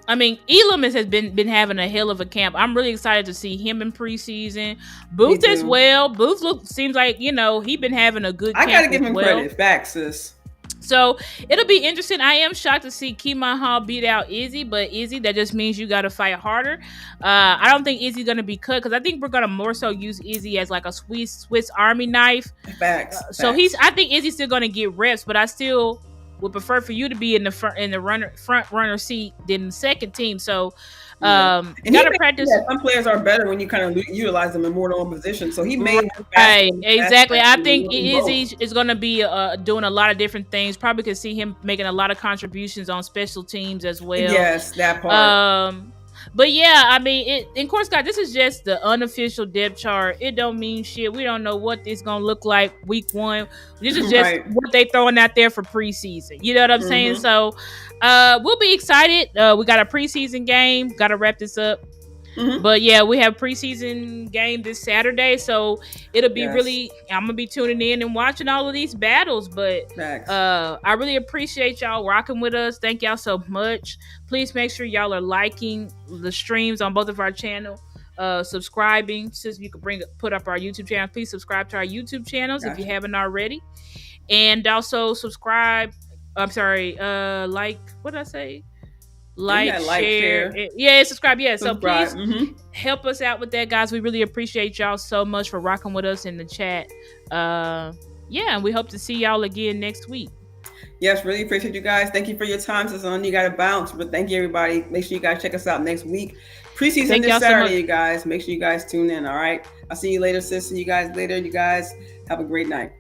I mean, Elam has been having a hell of a camp. I'm really excited to see him in preseason. Booth as well. Booth seems like he been having a good. I camp gotta give him well. credit. Facts, sis. So it'll be interesting. I am shocked to see Keemon Hall beat out Izzy, but Izzy, that just means you got to fight harder. I don't think Izzy's gonna be cut because I think we're gonna more so use Izzy as like a Swiss Army knife. Facts. So I think Izzy's still gonna get reps, but I still would prefer for you to be in the front runner seat than the second team. So and gotta practice. Some players are better when you kind of utilize them in more than one position. So he made exactly. I think Izzy is gonna be doing a lot of different things. Probably could see him making a lot of contributions on special teams as well. Yes, that part. But yeah, I mean, of course, guys, this is just the unofficial depth chart. It don't mean shit. We don't know what this gonna look like week 1. This is just what they throwing out there for preseason. You know what I'm saying? So, we'll be excited. We got a preseason game. Got to wrap this up. But yeah, we have preseason game this Saturday, so it'll be really. I'm gonna be tuning in and watching all of these battles. But I really appreciate y'all rocking with us. Thank y'all so much. Please make sure y'all are liking the streams on both of our channel. Subscribing, since you can put up our YouTube channel. Please subscribe to our YouTube channels if you haven't already, and also subscribe. I'm sorry. What did I say? Like, share. Yeah, subscribe. Yeah, subscribe. So please help us out with that, guys. We really appreciate y'all so much for rocking with us in the chat. And we hope to see y'all again next week. Yes, really appreciate you guys. Thank you for your time. Son, you got to bounce, but thank you, everybody. Make sure you guys check us out next week. Preseason this Saturday, you guys. Make sure you guys tune in. All right. I'll see you later, sis. See you guys later. You guys have a great night.